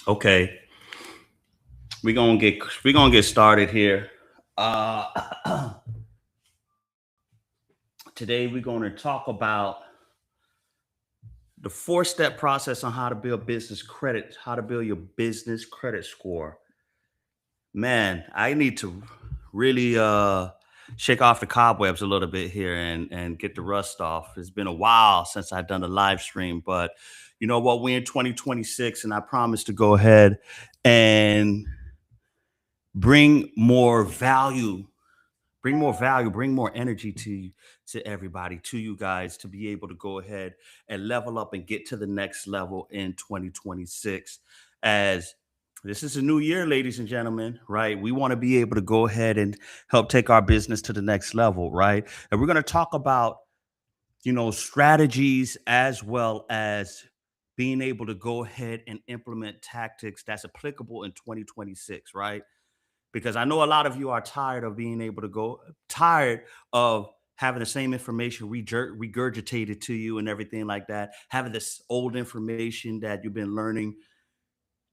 Okay, we're gonna get started here. Uh, Today we're gonna talk about the four-step process on how to build business credit, how to build your business credit score. Man, I need to really shake off the cobwebs a little bit here and get the rust off. It's been a while since I've done a live stream, but you know what? We're in 2026, and I promise to go ahead and bring more value bring more energy to everybody, to you guys, to be able to go ahead and level up and get to the next level in 2026. As this is a new year, ladies and gentlemen, right? We want to be able to go ahead and help take our business to the next level, right? And we're going to talk about, strategies, as well as being able to go ahead and implement tactics that's applicable in 2026, right? Because I know a lot of you are tired of being able to tired of having the same information regurgitated to you and everything like that, having this old information that you've been learning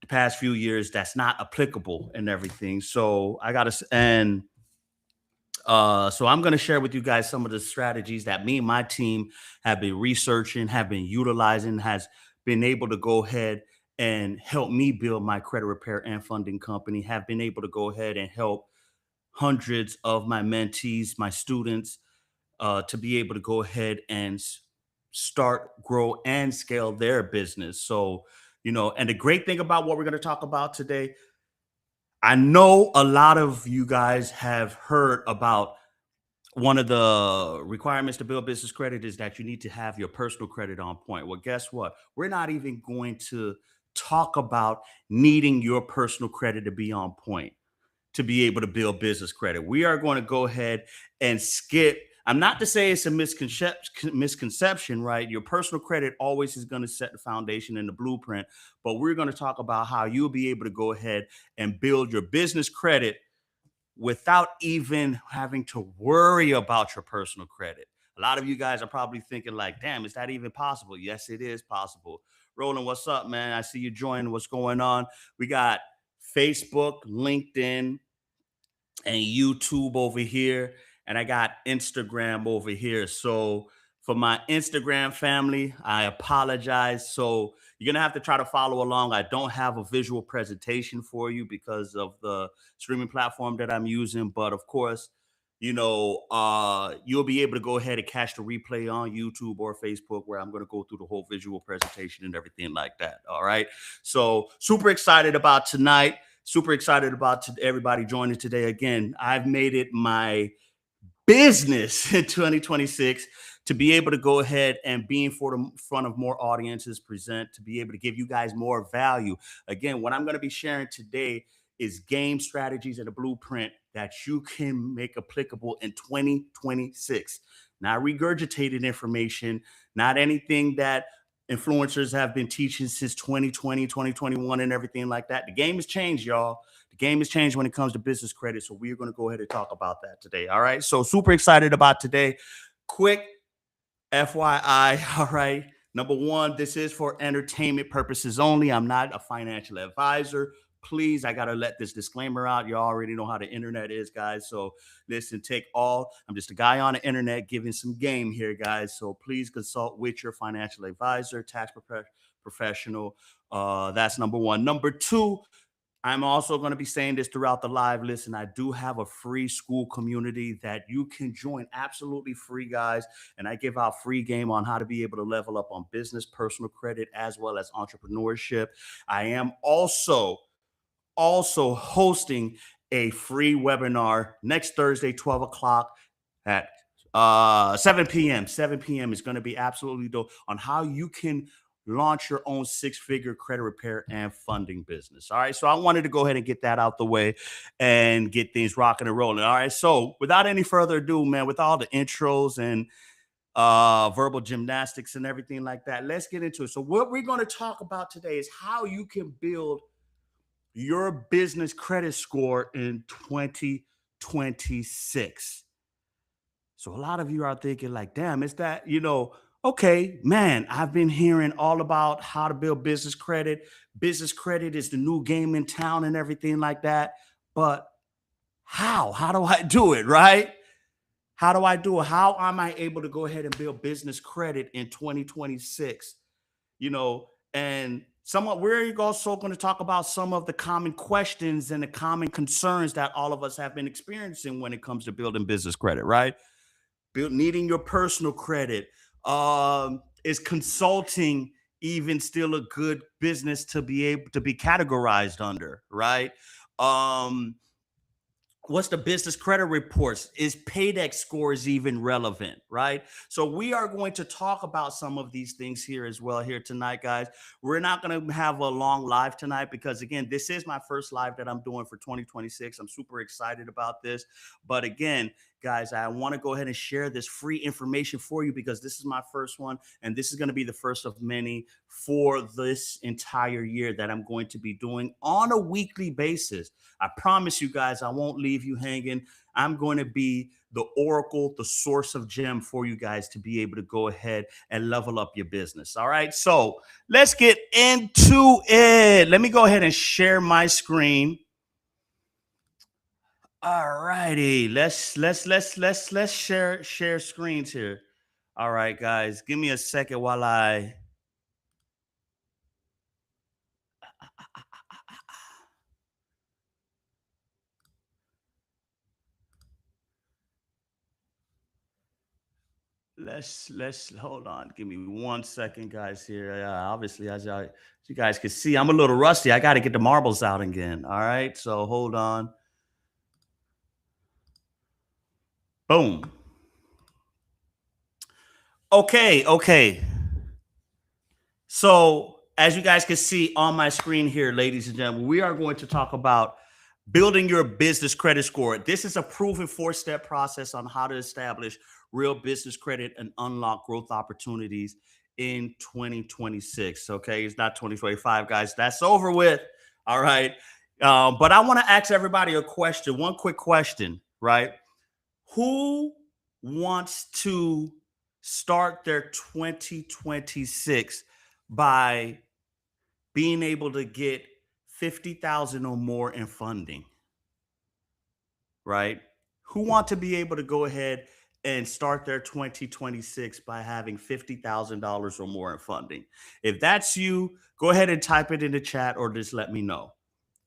the past few years that's not applicable and everything. So I got to, and so I'm going to share with you guys some of the strategies that me and my team have been researching, have been utilizing, has been able to go ahead and help me build my credit repair and funding company, have been able to go ahead and help hundreds of my mentees, my students, to be able to go ahead and start, grow, and scale their business. So, and the great thing about what we're going to talk about today, I know a lot of you guys have heard about one of the requirements to build business credit is that you need to have your personal credit on point. Well, guess what? We're not even going to talk about needing your personal credit to be on point to be able to build business credit. We are going to go ahead and skip. I'm not to say it's a misconception, right? Your personal credit always is going to set the foundation and the blueprint, but we're going to talk about how you'll be able to go ahead and build your business credit without even having to worry about your personal credit. A lot of you guys are probably thinking like, damn, is that even possible? Yes, it is possible. Roland, what's up, man? I see you joining. What's going on? We got Facebook, LinkedIn, and YouTube over here, and I got Instagram over here. So for my Instagram family, I apologize. So you're gonna have to try to follow along. I don't have a visual presentation for you because of the streaming platform that I'm using, but of course, you'll be able to go ahead and catch the replay on YouTube or Facebook, where I'm going to go through the whole visual presentation and everything like that. All right. So super excited about tonight. Super excited about everybody joining today. Again, I've made it my business in 2026 to be able to go ahead and be in front of more audiences, present, to be able to give you guys more value. Again, what I'm going to be sharing today is game strategies and a blueprint that you can make applicable in 2026. Not regurgitated information, not anything that influencers have been teaching since 2020, 2021, and everything like that. The game has changed, y'all. The game has changed when it comes to business credit. So we're going to go ahead and talk about that today. All right. So super excited about today. Quick FYI. All right. Number one, this is for entertainment purposes only. I'm not a financial advisor. Please, I got to let this disclaimer out. You already know how the internet is, guys. So listen, I'm just a guy on the internet giving some game here, guys. So please consult with your financial advisor, tax professional. That's number one. Number two, I'm also going to be saying this throughout the live. Listen, I do have a free school community that you can join absolutely free, guys. And I give out free game on how to be able to level up on business, personal credit, as well as entrepreneurship. I am also hosting a free webinar next Thursday, 12 o'clock at 7 p.m. 7 p.m. is going to be absolutely dope on how you can launch your own six-figure credit repair and funding business. All right. So I wanted to go ahead and get that out the way and get things rocking and rolling. All right. So without any further ado, man, with all the intros and verbal gymnastics and everything like that, let's get into it. So what we're going to talk about today is how you can build your business credit score in 2026. So a lot of you are thinking like, damn, is that, okay, man, I've been hearing all about how to build business credit. Business credit is the new game in town and everything like that. But how? How do I do it, right? How do I do it? How am I able to go ahead and build business credit in 2026? You know, and somewhat we're also going to talk about some of the common questions and the common concerns that all of us have been experiencing when it comes to building business credit, right? Needing your personal credit. Is consulting even still a good business to be able to be categorized under, right? Um, what's the business credit reports? Is paydex scores even relevant, right? So we are going to talk about some of these things here as well here tonight, guys. We're not going to have a long live tonight because again, this is my first live that I'm doing for 2026. I'm super excited about this. But again, guys, I want to go ahead and share this free information for you because this is my first one and this is going to be the first of many for this entire year that I'm going to be doing on a weekly basis. I promise you guys, I won't leave you hanging. I'm going to be the oracle, the source of gem for you guys to be able to go ahead and level up your business. All right. So let's get into it. Let me go ahead and share my screen. All righty. Let's share screens here. All right, guys. Give me a second while I let's hold on. Give me 1 second, guys. Here, obviously, as you guys can see, I'm a little rusty. I got to get the marbles out again. All right, so hold on. Boom. Okay. So, as you guys can see on my screen here, ladies and gentlemen, we are going to talk about building your business credit score. This is a proven 4-step process on how to establish real business credit and unlock growth opportunities in 2026. Okay, it's not 2025, guys. That's over with. All right. But I want to ask everybody a question, one quick question, right? Who wants to start their 2026 by being able to get 50,000 or more in funding, right? Who want to be able to go ahead and start their 2026 by having $50,000 or more in funding? If that's you, go ahead and type it in the chat or just let me know.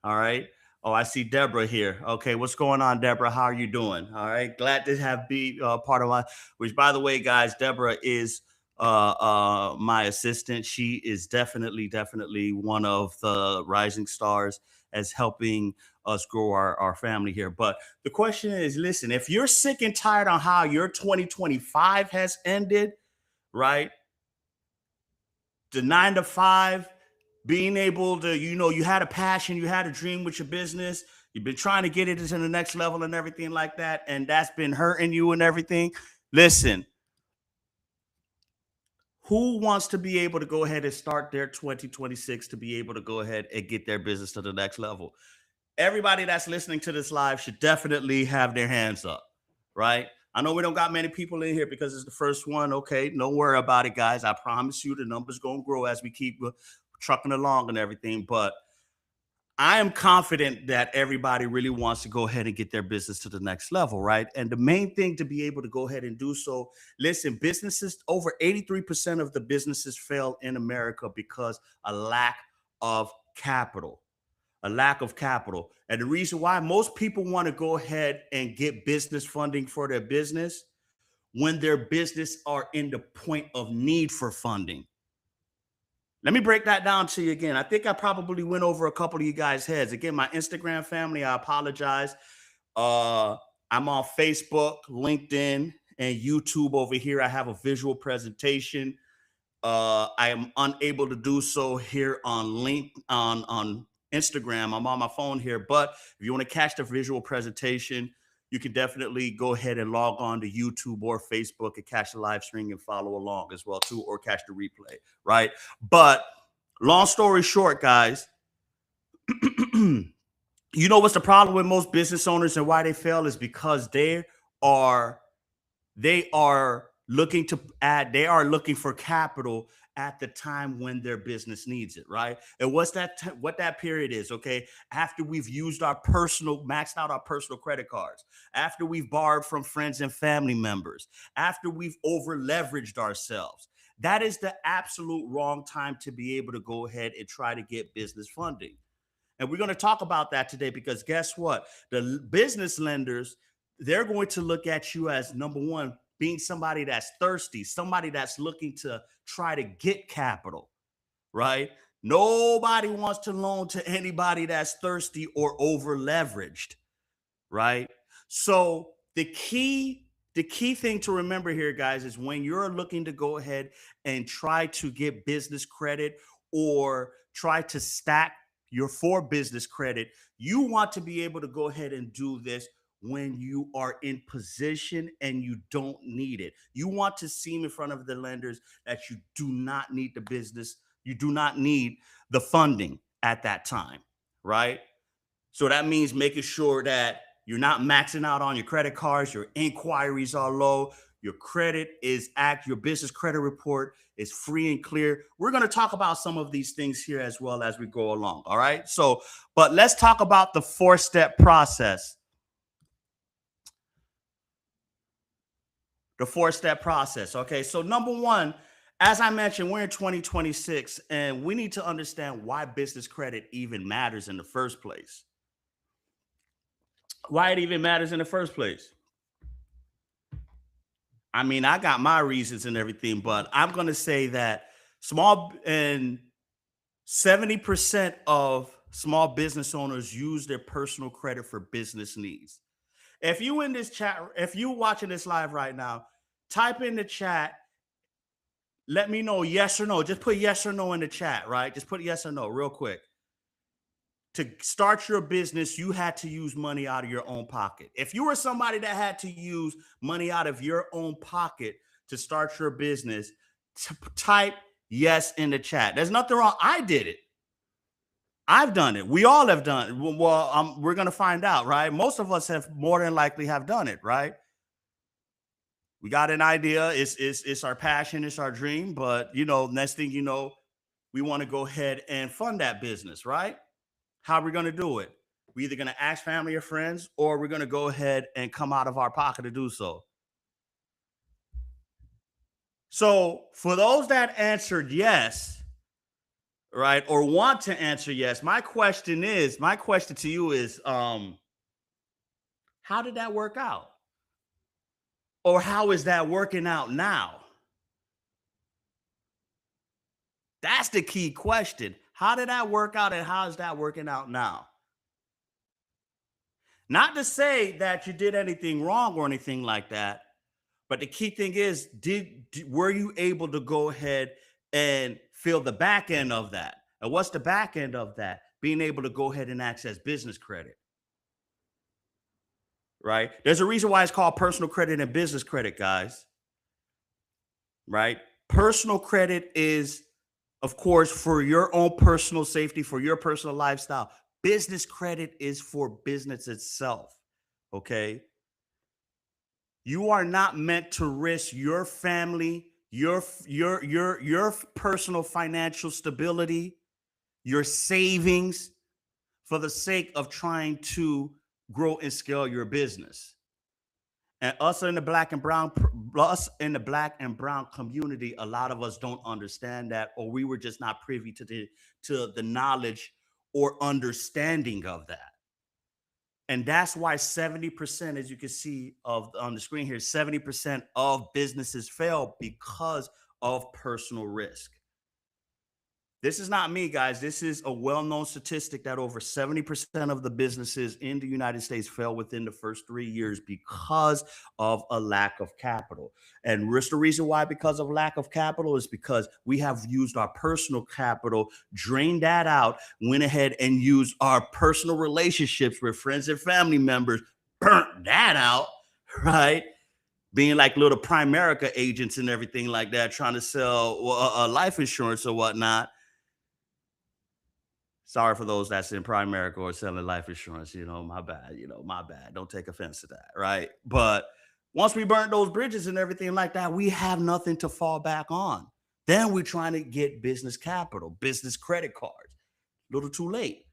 All right. Oh, I see Deborah here. Okay, what's going on, Deborah? How are you doing? All right, glad to have be part of my. Which, by the way, guys, Deborah is my assistant. She is definitely one of the rising stars as helping us grow our family here. But the question is, listen, if you're sick and tired on how your 2025 has ended, right? The 9 to 5, being able to, you had a passion, you had a dream with your business, you've been trying to get it to the next level and everything like that, and that's been hurting you and everything. Listen, who wants to be able to go ahead and start their 2026 to be able to go ahead and get their business to the next level? Everybody that's listening to this live should definitely have their hands up, right? I know we don't got many people in here because it's the first one. Okay, don't worry about it, guys. I promise you the numbers gonna grow as we keep trucking along and everything. But I am confident that everybody really wants to go ahead and get their business to the next level, right? And the main thing to be able to go ahead and do so, listen, businesses, over 83% of the businesses fail in America because a lack of capital. A lack of capital. And the reason why most people want to go ahead and get business funding for their business when their business are in the point of need for funding. Let me break that down to you again. I think I probably went over a couple of you guys' heads. Again, my Instagram family, I apologize. Uh, I'm on Facebook, LinkedIn, and YouTube over here. I have a visual presentation. I am unable to do so here on on Instagram. I'm on my phone here, but if you want to catch the visual presentation, you can definitely go ahead and log on to YouTube or Facebook and catch the live stream and follow along as well too, or catch the replay, right? But long story short, guys, you know what's the problem with most business owners and why they fail is because are they are looking to add, they are looking for capital at the time when their business needs it, right? And what that period is, okay? After we've used our personal, maxed out our personal credit cards, after we've borrowed from friends and family members, after we've over leveraged ourselves. That is the absolute wrong time to be able to go ahead and try to get business funding. And we're going to talk about that today because guess what? The business lenders, they're going to look at you as number one, being somebody that's thirsty, somebody that's looking to try to get capital, right? Nobody wants to loan to anybody that's thirsty or over leveraged, right? So the key thing to remember here, guys, is when you're looking to go ahead and try to get business credit or try to stack your for business credit, you want to be able to go ahead and do this when you are in position and you don't need it. You want to seem in front of the lenders that you do not need the business, you do not need the funding at that time, right? So that means making sure that you're not maxing out on your credit cards, your inquiries are low, your credit is your business credit report is free and clear. We're going to talk about some of these things here as well as we go along. All right. So, but let's talk about the 4-step process. The 4-step process. Okay. So, number one, as I mentioned, we're in 2026 and we need to understand why business credit even matters in the first place. Why it even matters in the first place. I mean, I got my reasons and everything, but I'm going to say that small and 70% of small business owners use their personal credit for business needs. If you in this chat, if you watching this live right now, type in the chat. Let me know yes or no. Just put yes or no in the chat, right? Just put yes or no real quick. To start your business, you had to use money out of your own pocket. If you were somebody that had to use money out of your own pocket to start your business, type yes in the chat. There's nothing wrong. I did it. I've done it. We all have done it. Well, we're going to find out, right? Most of us have more than likely have done it, right? We got an idea. It's our passion. It's our dream. But, next thing you know, we want to go ahead and fund that business, right? How are we going to do it? We're either going to ask family or friends, or we're going to go ahead and come out of our pocket to do so. So for those that answered yes, right, or want to answer yes, my question to you is, how did that work out? Or how is that working out now? That's the key question. How did that work out and how is that working out now? Not to say that you did anything wrong or anything like that, but the key thing is, were you able to go ahead and feel the back end of that? And what's the back end of that? Being able to go ahead and access business credit, right? There's a reason why it's called personal credit and business credit, guys, right? Personal credit is, of course, for your own personal safety, for your personal lifestyle. Business credit is for business itself, okay? You are not meant to risk your family, your personal financial stability, your savings for the sake of trying to grow and scale your business. And us in the black and brown community, a lot of us don't understand that, or we were just not privy to the knowledge or understanding of that. And that's why 70%, as you can see on the screen here, 70% of businesses fail because of personal risk. This is not me, guys. This is a well-known statistic that over 70% of the businesses in the United States fail within the first 3 years because of a lack of capital. And the reason why, because of lack of capital, is because we have used our personal capital, drained that out, went ahead and used our personal relationships with friends and family members, burnt that out, right? Being like little Primerica agents and everything like that, trying to sell life insurance or whatnot. Sorry for those that's in Primerica or selling life insurance, my bad, my bad. Don't take offense to that, right? But Once we burn those bridges and everything like that, we have nothing to fall back on. Then we're trying to get business capital, business credit cards. A little too late.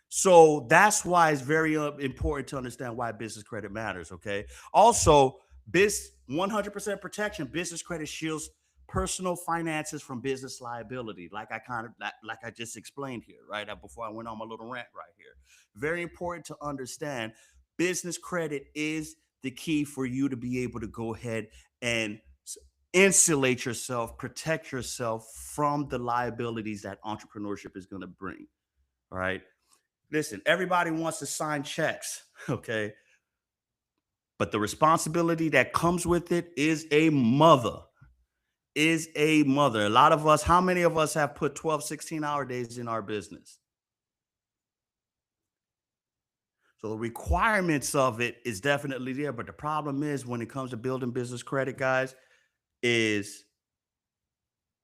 So that's why it's very important to understand why business credit matters. Okay. Also, 100% protection. Business credit shields personal finances from business liability, like like I just explained here, right? Before I went on my little rant right here. Very important to understand. Business credit is the key for you to be able to go ahead and insulate yourself, protect yourself from the liabilities that entrepreneurship is going to bring. All right. Listen, everybody wants to sign checks, okay? But the responsibility that comes with it is a mother. Is a mother. A lot of us, how many of us have put 12, 16-hour days in our business? So the requirements of it is definitely there. But the problem is when it comes to building business credit, guys, is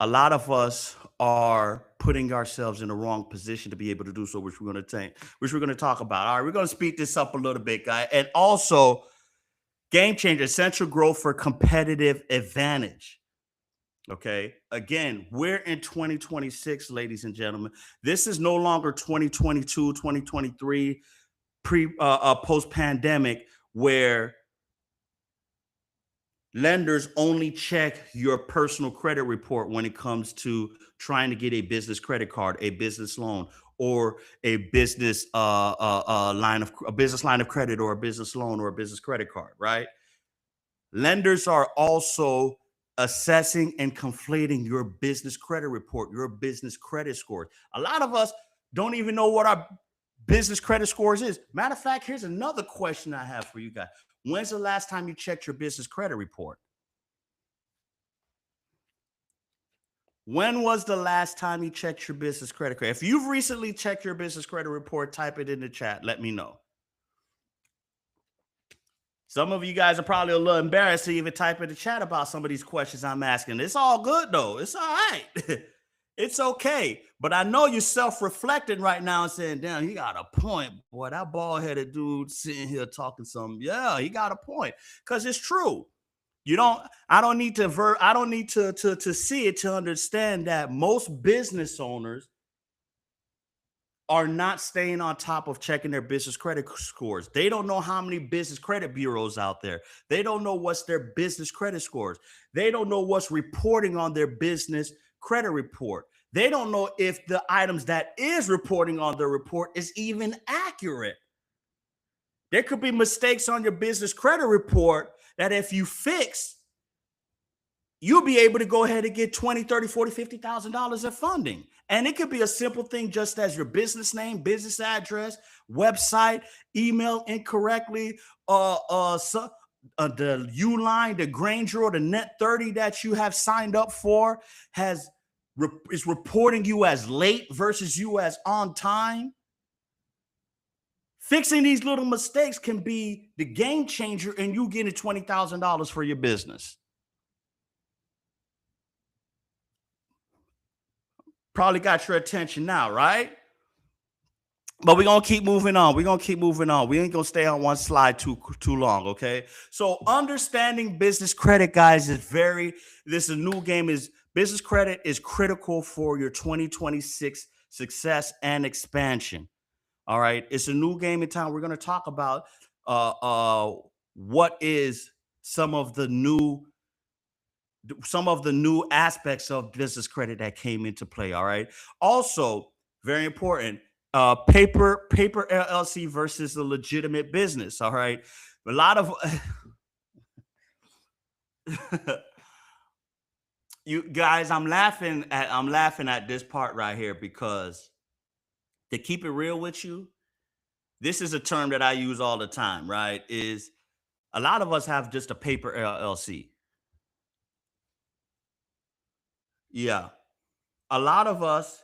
a lot of us are putting ourselves in the wrong position to be able to do so, which we're going to talk about. All right, we're going to speed this up a little bit, guys. And also, game changer, essential growth for competitive advantage. Okay. Again, we're in 2026, ladies and gentlemen. This is no longer 2022, 2023, post pandemic, where lenders only check your personal credit report when it comes to trying to get a business credit card, a business loan, or a business business line of credit, or a business loan, or a business credit card, right? Lenders are also assessing and conflating your business credit report, your business credit score. A lot of us don't even know what our business credit scores is. Matter of fact, here's another question I have for you guys. When's the last time you checked your business credit report? When was the last time you checked your business credit card? If you've recently checked your business credit report, type it in the chat. Let me know. Some of you guys are probably a little embarrassed to even type in the chat about some of these questions I'm asking. It's all good though. It's all right. It's okay. But I know you're self-reflecting right now and saying, damn, he got a point. Boy, that bald-headed dude sitting here talking some. Yeah, he got a point. Because it's true. I don't need to see it to understand that most business owners are not staying on top of checking their business credit scores. They don't know how many business credit bureaus out there. They don't know what's their business credit scores. They don't know what's reporting on their business credit report. They don't know if the items that is reporting on their report is even accurate. There could be mistakes on your business credit report that if you fix, you'll be able to go ahead and get $20, $30, $40, $50,000 of funding. And it could be a simple thing just as your business name, business address, website, email incorrectly, the Uline, the Granger, or the Net 30 that you have signed up for is reporting you as late versus you as on time. Fixing these little mistakes can be the game changer in you getting $20,000 for your business. Probably got your attention now, right? But we're gonna keep moving on. We ain't gonna stay on one slide too long, okay? So understanding business credit, guys, this is a new game. Business credit is critical for your 2026 success and expansion. All right. It's a new game in town. We're gonna talk about what is some of the new aspects of business credit that came into play. All right. Also, very important, paper LLC versus a legitimate business. All right. A lot of you guys, I'm laughing at this part right here because to keep it real with you, this is a term that I use all the time, right? Is a lot of us have just a paper LLC. Yeah. A lot of us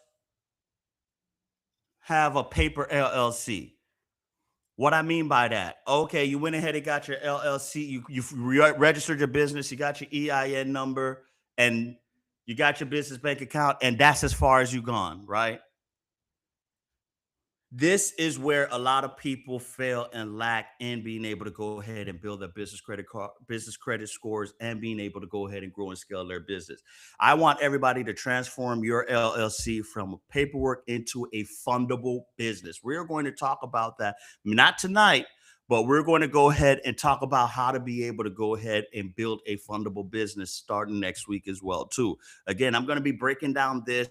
have a paper LLC. What I mean by that, okay, you went ahead and got your LLC, you registered your business, you got your EIN number, and you got your business bank account, and that's as far as you gone, right? This is where a lot of people fail and lack in being able to go ahead and build their business credit scores and being able to go ahead and grow and scale their business. I want everybody to transform your LLC from paperwork into a fundable business. We're going to talk about that, not tonight, but we're going to go ahead and talk about how to be able to go ahead and build a fundable business starting next week as well too. Again, I'm going to be breaking down this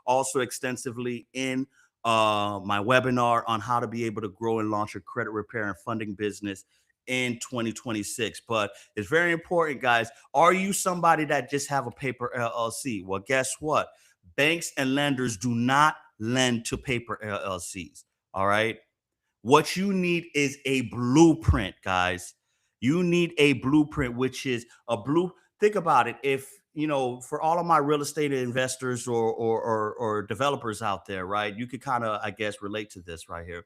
also extensively in my webinar on how to be able to grow and launch a credit repair and funding business in 2026. But it's very important, guys. Are you somebody that just have a paper LLC? Well, guess what? Banks and lenders do not lend to paper LLCs. All right. What you need is a blueprint, guys. You need a blueprint, which is a blue. Think about it. If you know, for all of my real estate investors or developers out there, right? You could kind of, I guess, relate to this right here.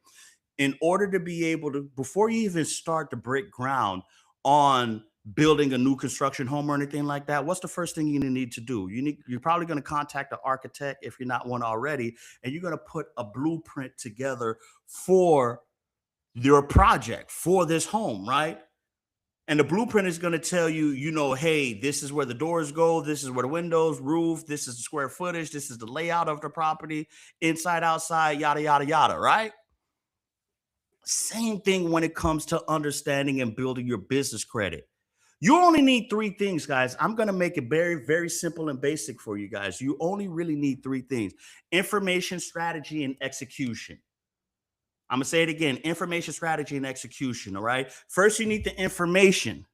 In order to be able to, before you even start to break ground on building a new construction home or anything like that, what's the first thing you need to do? You're probably going to contact an architect if you're not one already, and you're going to put a blueprint together for your project for this home, right? And the blueprint is going to tell you, you know, hey, this is where the doors go, this is where the windows, roof, this is the square footage, this is the layout of the property, inside, outside, yada, yada, yada, right? Same thing when it comes to understanding and building your business credit. You only need three things, guys. I'm going to make it very, very simple and basic for you guys. You only really need three things: information, strategy, and execution. I'm going to say it again: information, strategy, and execution. All right. First, you need the information,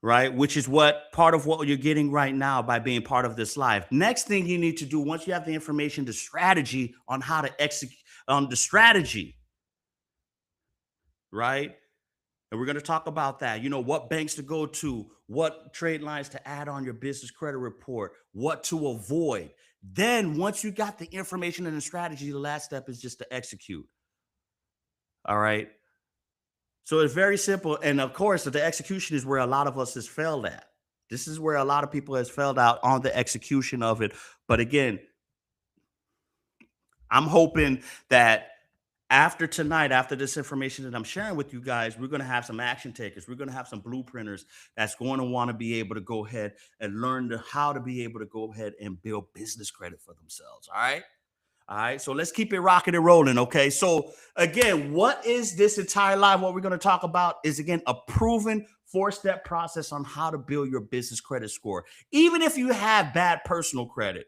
right? Which is what part of what you're getting right now by being part of this live. Next thing you need to do, once you have the information, the strategy on how to execute on the strategy, right? And we're going to talk about that. You know, what banks to go to, what trade lines to add on your business credit report, what to avoid. Then, once you got the information and the strategy, the last step is just to execute. All right. So it's very simple. And of course, the execution is where a lot of us has failed at. This is where a lot of people has failed out on the execution of it. But again, I'm hoping that after tonight, after this information that I'm sharing with you guys, we're going to have some action takers. We're going to have some blueprinters that's going to want to be able to go ahead and learn how to be able to go ahead and build business credit for themselves. All right. All right, so let's keep it rocking and rolling, okay? So again, what is this entire live? What we're going to talk about is, again, a proven four-step process on how to build your business credit score. Even if you have bad personal credit,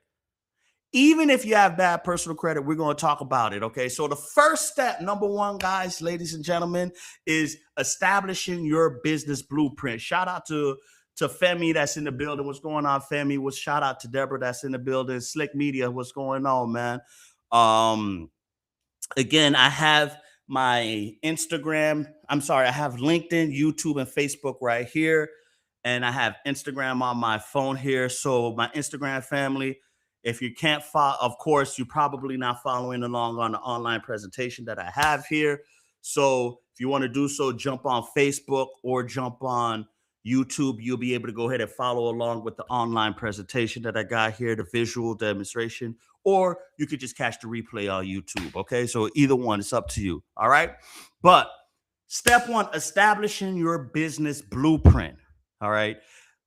even if you have bad personal credit, we're going to talk about it, okay? So the first step, number one, guys, ladies and gentlemen, is establishing your business blueprint. Shout out to Femi that's in the building. What's going on, Femi? Shout out to Deborah that's in the building. Slick Media, what's going on, man? Um, Again, I have my Instagram. I'm sorry, I have LinkedIn, YouTube, and Facebook right here. And I have Instagram on my phone here. So my Instagram family, if you can't follow, of course, you're probably not following along on the online presentation that I have here. So if you want to do so, jump on Facebook or jump on YouTube. You'll be able to go ahead and follow along with the online presentation that I got here, the visual demonstration, or you could just catch the replay on YouTube. Okay. So either one, it's up to you. All right. But step one, establishing your business blueprint. All right.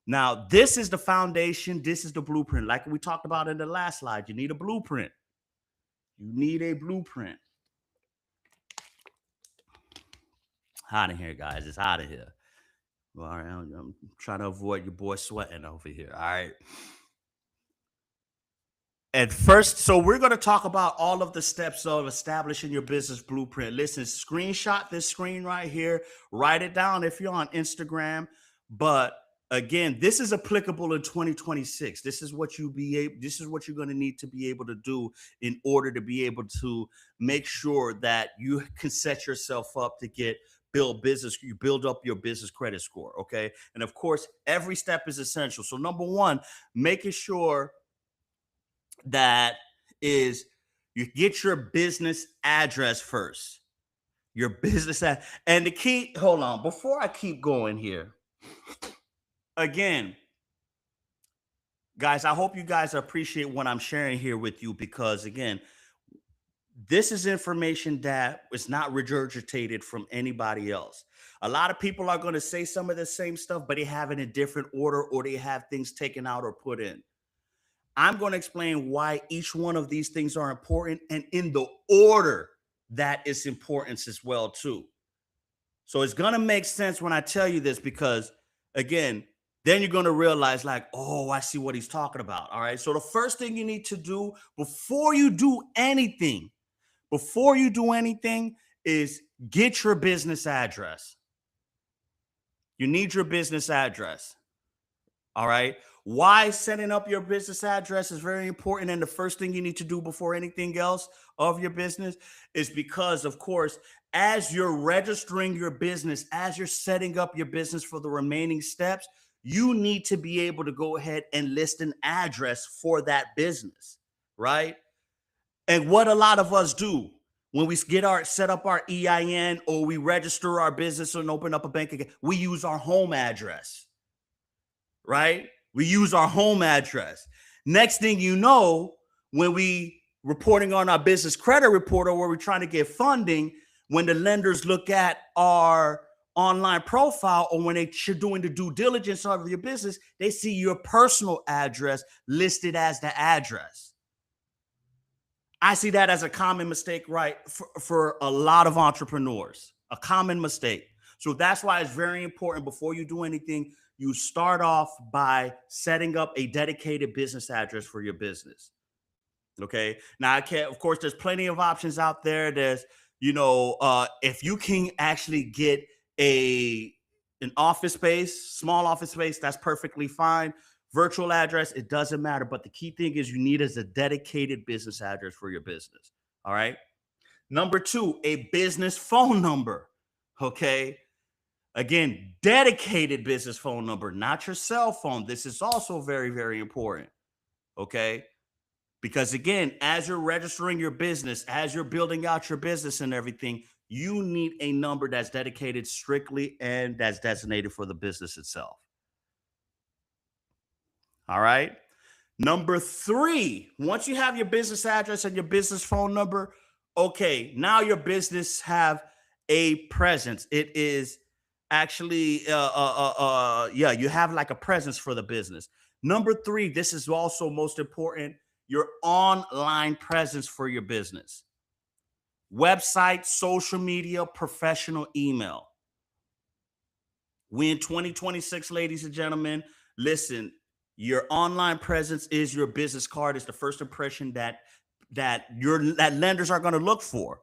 Now, this is the foundation. This is the blueprint. Like we talked about in the last slide, you need a blueprint. You need a blueprint. Hot in here, guys. It's hot in here. All right. I'm trying to avoid your boy sweating over here. All right. At first, so we're going to talk about all of the steps of establishing your business blueprint. Listen, screenshot this screen right here, write it down if you're on Instagram. But again, this is applicable in 2026. This is what you're going to need to be able to do in order to be able to make sure that you can set yourself up to you build up your business credit score. Okay. And of course, every step is essential. So number one, making sure that is you get your business address first. Your business and the key, hold on, before I keep going here. Again, guys, I hope you guys appreciate what I'm sharing here with you because again, This is information that is not regurgitated from anybody else. A lot of people are going to say some of the same stuff, but they have it in a different order or they have things taken out or put in. I'm going to explain why each one of these things are important and in the order that it's importance as well too. So it's going to make sense when I tell you this because again, then you're going to realize like, oh, I see what he's talking about. All right. So the first thing you need to do before you do anything is get your business address. You need your business address. All right. Why setting up your business address is very important. And the first thing you need to do before anything else of your business is because, of course, as you're registering your business, as you're setting up your business for the remaining steps, you need to be able to go ahead and list an address for that business. Right. And what a lot of us do when we set up our EIN or we register our business and open up a bank account, we use our home address. Right? We use our home address. Next thing you know, when we reporting on our business credit report or where we're trying to get funding, when the lenders look at our online profile or when they're doing the due diligence of your business, they see your personal address listed as the address. I see that as a common mistake, right? For a lot of entrepreneurs, a common mistake. So that's why it's very important before you do anything, you start off by setting up a dedicated business address for your business. Okay. Now I can't, of course, there's plenty of options out there. There's, if you can actually get an office space, small office space, that's perfectly fine. Virtual address, it doesn't matter. But the key thing is you need a dedicated business address for your business. All right. Number two, a business phone number. Okay. Again, dedicated business phone number, not your cell phone. This is also very, very important. Okay. Because again, as you're registering your business, as you're building out your business and everything, you need a number that's dedicated strictly and that's designated for the business itself. All right. Number three, once you have your business address and your business phone number, okay, now your business have a presence. It is actually, yeah, you have like a presence for the business. Number three, this is also most important, your online presence for your business. Website, social media, professional email. We in 2026, ladies and gentlemen, listen, your online presence is your business card. It's the first impression that lenders are going to look for.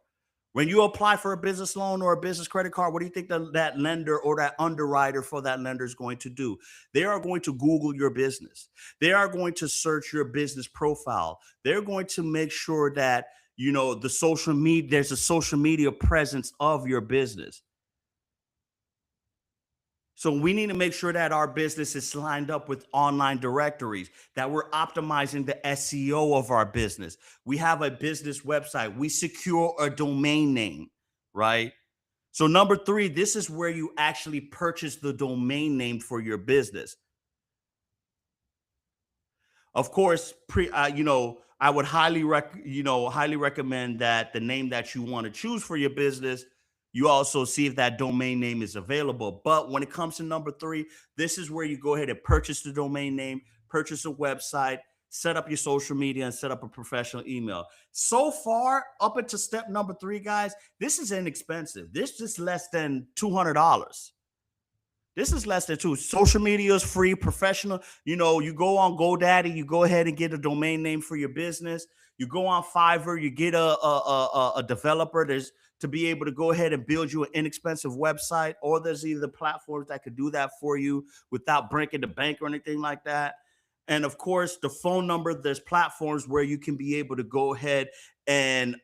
When you apply for a business loan or a business credit card, what do you think that lender or that underwriter for that lender is going to do? They are going to Google your business. They are going to search your business profile. They're going to make sure that, the social media, there's a social media presence of your business. So we need to make sure that our business is lined up with online directories, that we're optimizing the SEO of our business. We have a business website. We secure a domain name, right? So number three, this is where you actually purchase the domain name for your business. Of course, I would highly recommend that the name that you want to choose for your business, you also see if that domain name is available. But when it comes to number three, this is where you go ahead and purchase the domain name, purchase a website, set up your social media, and set up a professional email. So far, up into step number three, guys, this is inexpensive. This is less than $200. This is less than two. Social media is free, professional. You go on GoDaddy, you go ahead and get a domain name for your business. You go on Fiverr, you get a developer to be able to go ahead and build you an inexpensive website, or there's either platforms that could do that for you without breaking the bank or anything like that. And of course, the phone number, there's platforms where you can be able to go ahead and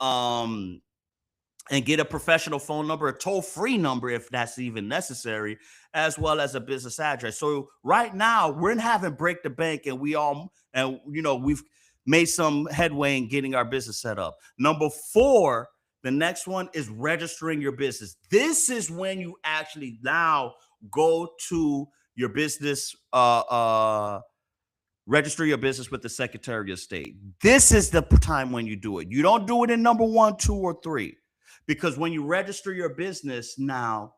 get a professional phone number, a toll-free number if that's even necessary, as well as a business address. So right now we're having break the bank, and we've made some headway in getting our business set up. Number four, the next one is registering your business. This is when you actually now go to your business register your business with the Secretary of State. This is the time when you do it. You don't do it in number 1, 2, or 3. Because when you register your business now,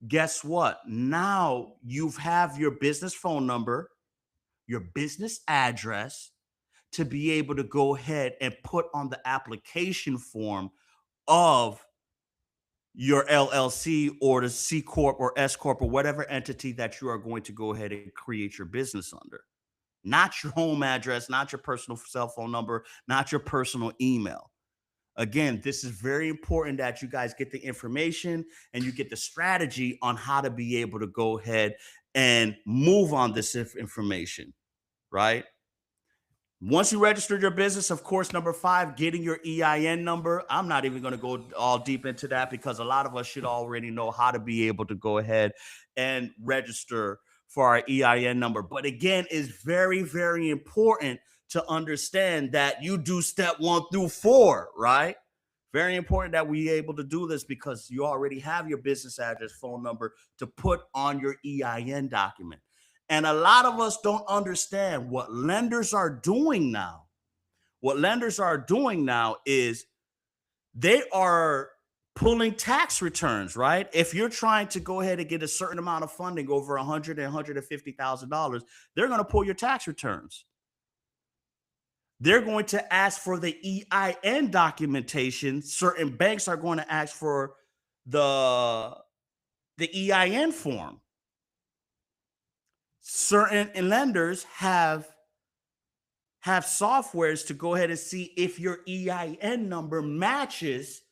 guess what? Now you have your business phone number, your business address to be able to go ahead and put on the application form of your LLC or the C Corp or S Corp or whatever entity that you are going to go ahead and create your business under. Not your home address, not your personal cell phone number, not your personal email. Again, this is very important that you guys get the information and you get the strategy on how to be able to go ahead and move on this information, right? Once you registered your business, of course, number 5, getting your EIN number. I'm not even going to go all deep into that because a lot of us should already know how to be able to go ahead and register for our EIN number. But again, it's very, very important to understand that you do step 1 through 4, right? Very important that we able to do this because you already have your business address, phone number to put on your EIN document. And a lot of us don't understand what lenders are doing now. What lenders are doing now is they are pulling tax returns, right? If you're trying to go ahead and get a certain amount of funding over $100,000 and $150,000, they're going to pull your tax returns. They're going to ask for the EIN documentation. Certain banks are going to ask for the EIN form. Certain lenders have softwares to go ahead and see if your EIN number matches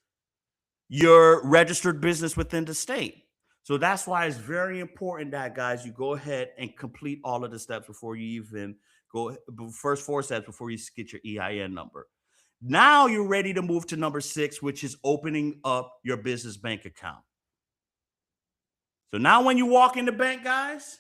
your registered business within the state. So that's why it's very important that, guys, you go ahead and complete all of the steps before you even go. First 4 steps before you get your EIN number. Now you're ready to move to number 6, which is opening up your business bank account. So now when you walk in the bank, guys,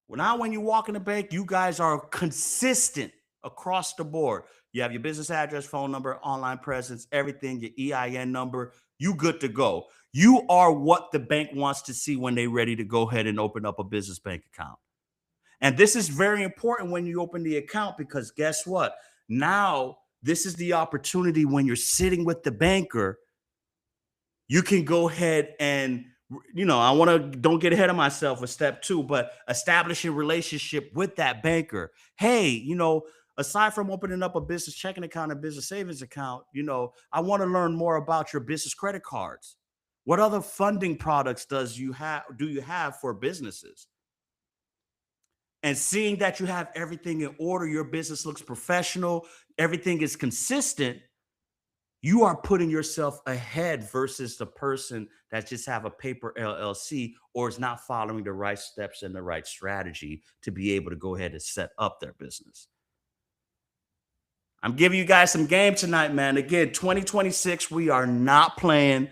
when you walk in the bank, you guys are consistent across the board. You have your business address, phone number, online presence, everything, your EIN number, you good to go. You are what the bank wants to see when they're ready to go ahead and open up a business bank account. And this is very important when you open the account because guess what? Now, this is the opportunity when you're sitting with the banker, you can go ahead and don't get ahead of myself with step 2, but establish a relationship with that banker. Hey, aside from opening up a business checking account and business savings account, I want to learn more about your business credit cards. What other funding products do you have for businesses? And seeing that you have everything in order, your business looks professional, everything is consistent, you are putting yourself ahead versus the person that just have a paper LLC or is not following the right steps and the right strategy to be able to go ahead and set up their business. I'm giving you guys some game tonight, man. Again, 2026, we are not playing.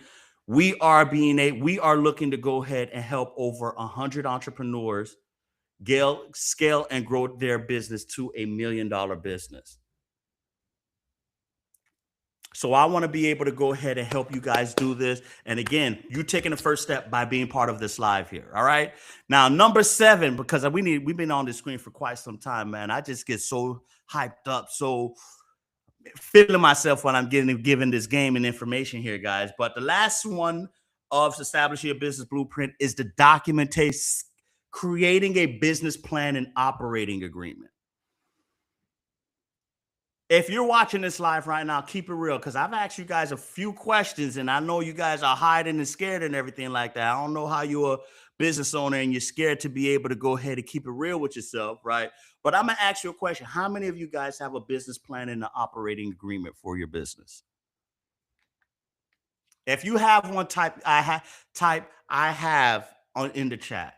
We are looking to go ahead and help over 100 entrepreneurs scale and grow their business to $1 million business. So I want to be able to go ahead and help you guys do this. And again, you taking the first step by being part of this live here. All right. Now, number 7, because we've been on the screen for quite some time, man. I just get so hyped up, so feeling myself when I'm given this game and information here, guys. But the last one of establishing a business blueprint is the documentation, creating a business plan and operating agreement. If you're watching this live right now, keep it real, because I've asked you guys a few questions, and I know you guys are hiding and scared and everything like that. I don't know how you're a business owner and you're scared to be able to go ahead and keep it real with yourself, right? But I'm going to ask you a question. How many of you guys have a business plan and an operating agreement for your business? If you have one, type I have in the chat.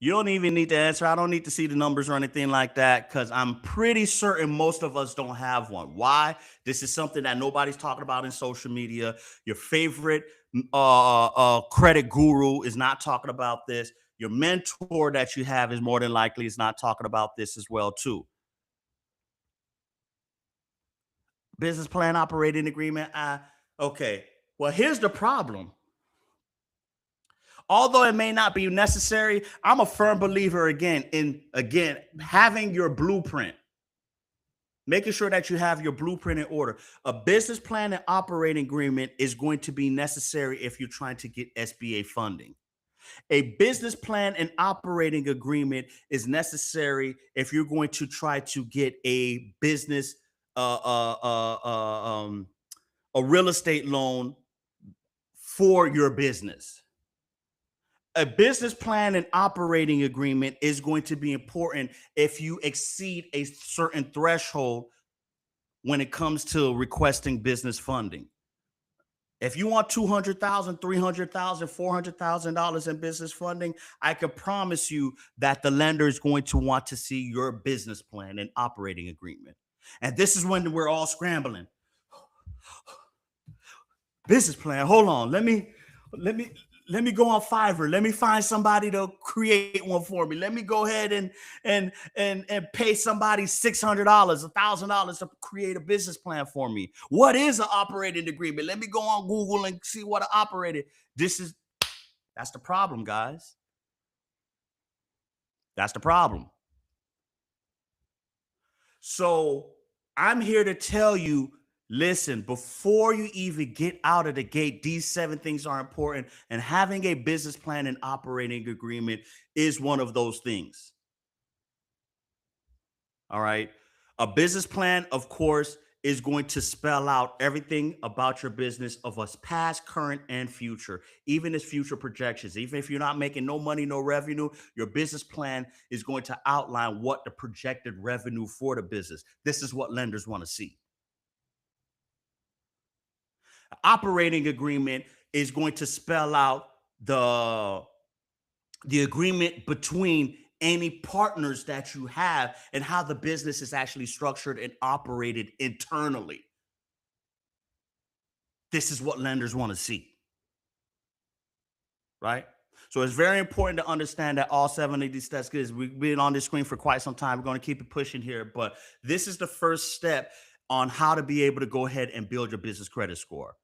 You don't even need to answer. I don't need to see the numbers or anything like that because I'm pretty certain most of us don't have one. Why? This is something that nobody's talking about in social media. Your favorite credit guru is not talking about this. Your mentor that you have is more than likely is not talking about this as well too. Business plan, operating agreement. Okay. Well, here's the problem. Although it may not be necessary, I'm a firm believer again having your blueprint, making sure that you have your blueprint in order. A business plan and operating agreement is going to be necessary if you're trying to get SBA funding. A business plan and operating agreement is necessary if you're going to try to get a business, uh, uh, uh, uh, um, a real estate loan for your business. A business plan and operating agreement is going to be important if you exceed a certain threshold when it comes to requesting business funding. If you want $200,000, $300,000, $400,000 in business funding, I can promise you that the lender is going to want to see your business plan and operating agreement. And this is when we're all scrambling. Business plan. Hold on. Let me go on Fiverr. Let me find somebody to create one for me. Let me go ahead and pay somebody $600, $1,000 to create a business plan for me. What is an operating agreement? Let me go on Google and see what an operating. That's the problem, guys. That's the problem. So I'm here to tell you, listen, before you even get out of the gate, these 7 things are important. And having a business plan and operating agreement is one of those things. All right. A business plan, of course, is going to spell out everything about your business of us past, current, and future, even as future projections. Even if you're not making no money, no revenue, your business plan is going to outline what the projected revenue for the business. This is what lenders want to see. Operating agreement is going to spell out the agreement between any partners that you have and how the business is actually structured and operated internally. This is what lenders want to see, right? So it's very important to understand that all 7 of these steps, because we've been on this screen for quite some time. We're going to keep it pushing here, but this is the first step on how to be able to go ahead and build your business credit score.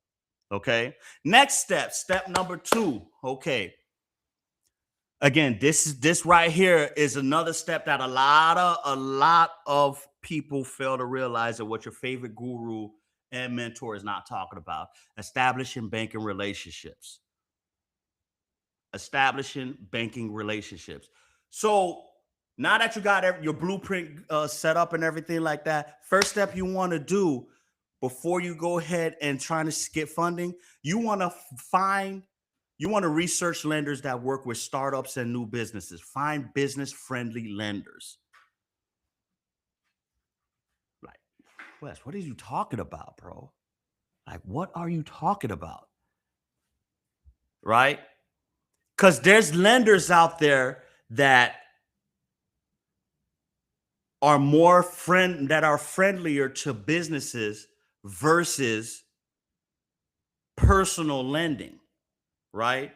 Okay. Next step number 2. Okay. Again, this right here is another step that a lot of people fail to realize, that what your favorite guru and mentor is not talking about. Establishing banking relationships. Establishing banking relationships. So now that you got your blueprint set up and everything like that, first step you want to do before you go ahead and trying to get funding, you want to research lenders that work with startups and new businesses. Find business friendly lenders. Like, Wes, what are you talking about, bro? Like, what are you talking about? Right? Because there's lenders out there that are friendlier to businesses versus personal lending, right?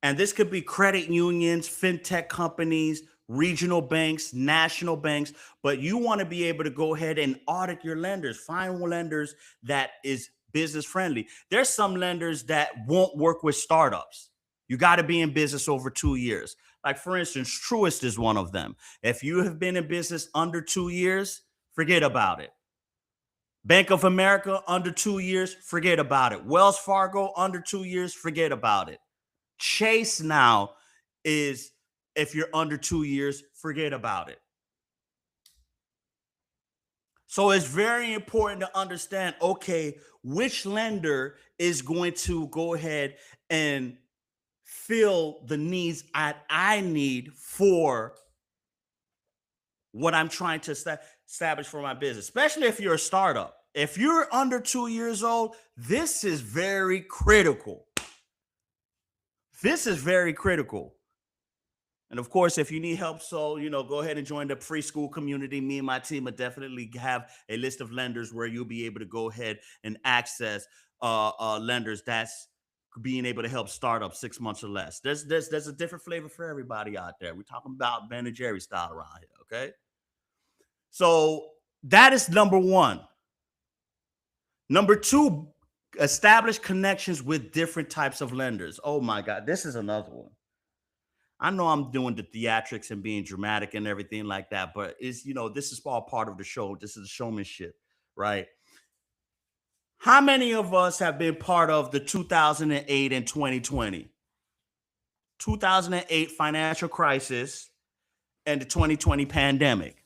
And this could be credit unions, fintech companies, regional banks, national banks, but you want to be able to go ahead and audit your lenders, find lenders that is business friendly. There's some lenders that won't work with startups. You got to be in business over 2 years. Like, for instance, Truist is one of them. If you have been in business under 2 years, forget about it. Bank of America, under 2 years, forget about it. Wells Fargo, under 2 years, forget about it. Chase now is, if you're under 2 years, forget about it. So it's very important to understand, okay, which lender is going to go ahead and fill the needs I need for what I'm trying to establish for my business, especially if you're a startup. If you're under 2 years old, this is very critical. This is very critical. And of course, if you need help, so, go ahead and join the free school community. Me and my team will definitely have a list of lenders where you'll be able to go ahead and access lenders that's being able to help startups 6 months or less. There's a different flavor for everybody out there. We're talking about Ben and Jerry style around here, okay? So that is number 1. Number 2, Establish connections with different types of lenders. Oh my God, this is another one. I know I'm doing the theatrics and being dramatic and everything like that, but this is all part of the show. This is showmanship, right? How many of us have been part of the 2008 and 2020? 2008 financial crisis and the 2020 pandemic,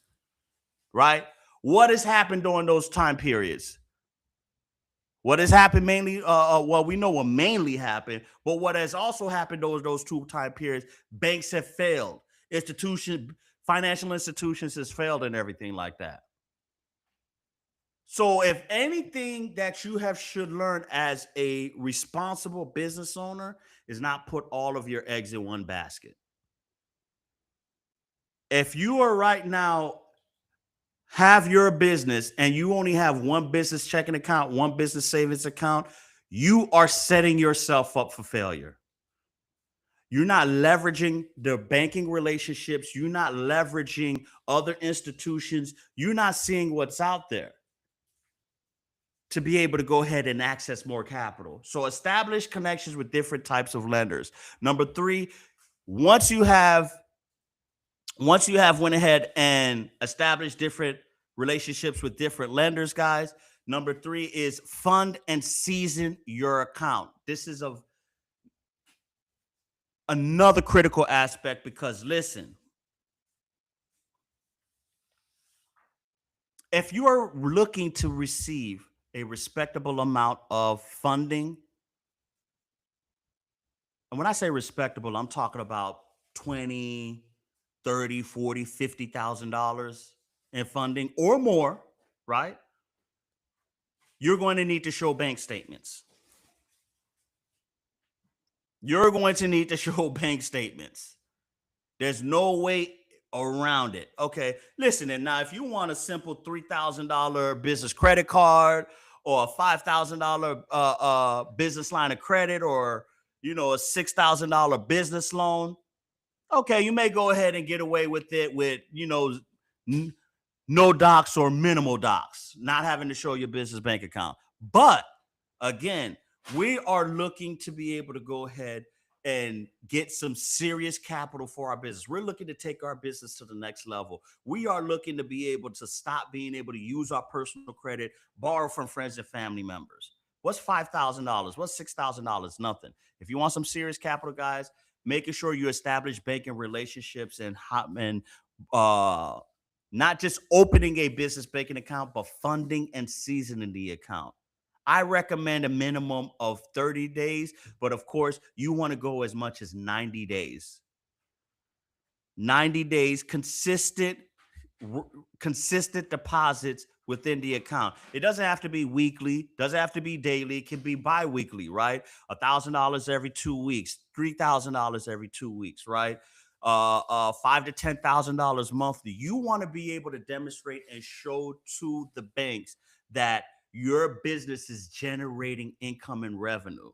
right? What has happened during those time periods? What has happened mainly? Well, we know what mainly happened, but what has also happened those two time periods? Banks have failed. Financial institutions has failed, and everything like that. So, if anything that you have should learn as a responsible business owner is not put all of your eggs in one basket. If you are right now have your business and you only have one business checking account, one business savings account, you are setting yourself up for failure. You're not leveraging the banking relationships. You're not leveraging other institutions. You're not seeing what's out there to be able to go ahead and access more capital. So establish connections with different types of lenders. Number three, once you have went ahead and established different relationships with different lenders, guys, number three is fund and season your account. This is another critical aspect because listen, if you are looking to receive a respectable amount of funding, and when I say respectable, I'm talking about 20, 30, 40, $50,000 in funding or more, right? You're going to need to show bank statements. You're going to need to show bank statements. There's no way around it. Okay. Listen, and now if you want a simple $3,000 business credit card or a $5,000 business line of credit or, a $6,000 business loan, okay, you may go ahead and get away with it with, no docs or minimal docs, not having to show your business bank account. But again, we are looking to be able to go ahead and get some serious capital for our business. We're looking to take our business to the next level. We are looking to be able to stop being able to use our personal credit, borrow from friends and family members. What's $5,000? What's $6,000? Nothing. If you want some serious capital, guys, making sure you establish banking relationships and uh, not just opening a business banking account, but funding and seasoning the account. I recommend a minimum of 30 days, but of course, you want to go as much as 90 days. 90 days consistent deposits within the account. It doesn't have to be weekly, doesn't have to be daily, it can be bi-weekly, right? $1,000 every 2 weeks, $3,000 every 2 weeks, right? $5,000 to $10,000 monthly. You want to be able to demonstrate and show to the banks that your business is generating income and revenue,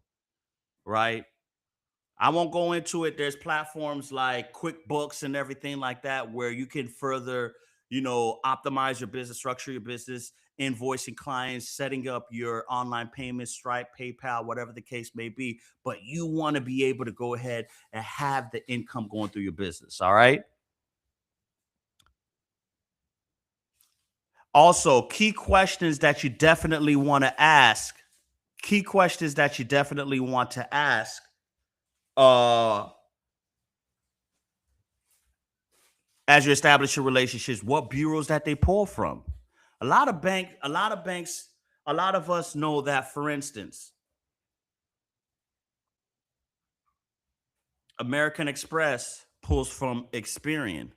right? I won't go into it. There's platforms like QuickBooks and everything like that where you can further, optimize your business, structure your business, invoicing clients, setting up your online payments, Stripe, PayPal, whatever the case may be. But you want to be able to go ahead and have the income going through your business. All right. Also, key questions that you definitely want to ask. Key questions that you definitely want to ask uh as you establish your relationships, what bureaus that they pull from. A lot of us know that, for instance, American Express pulls from Experian.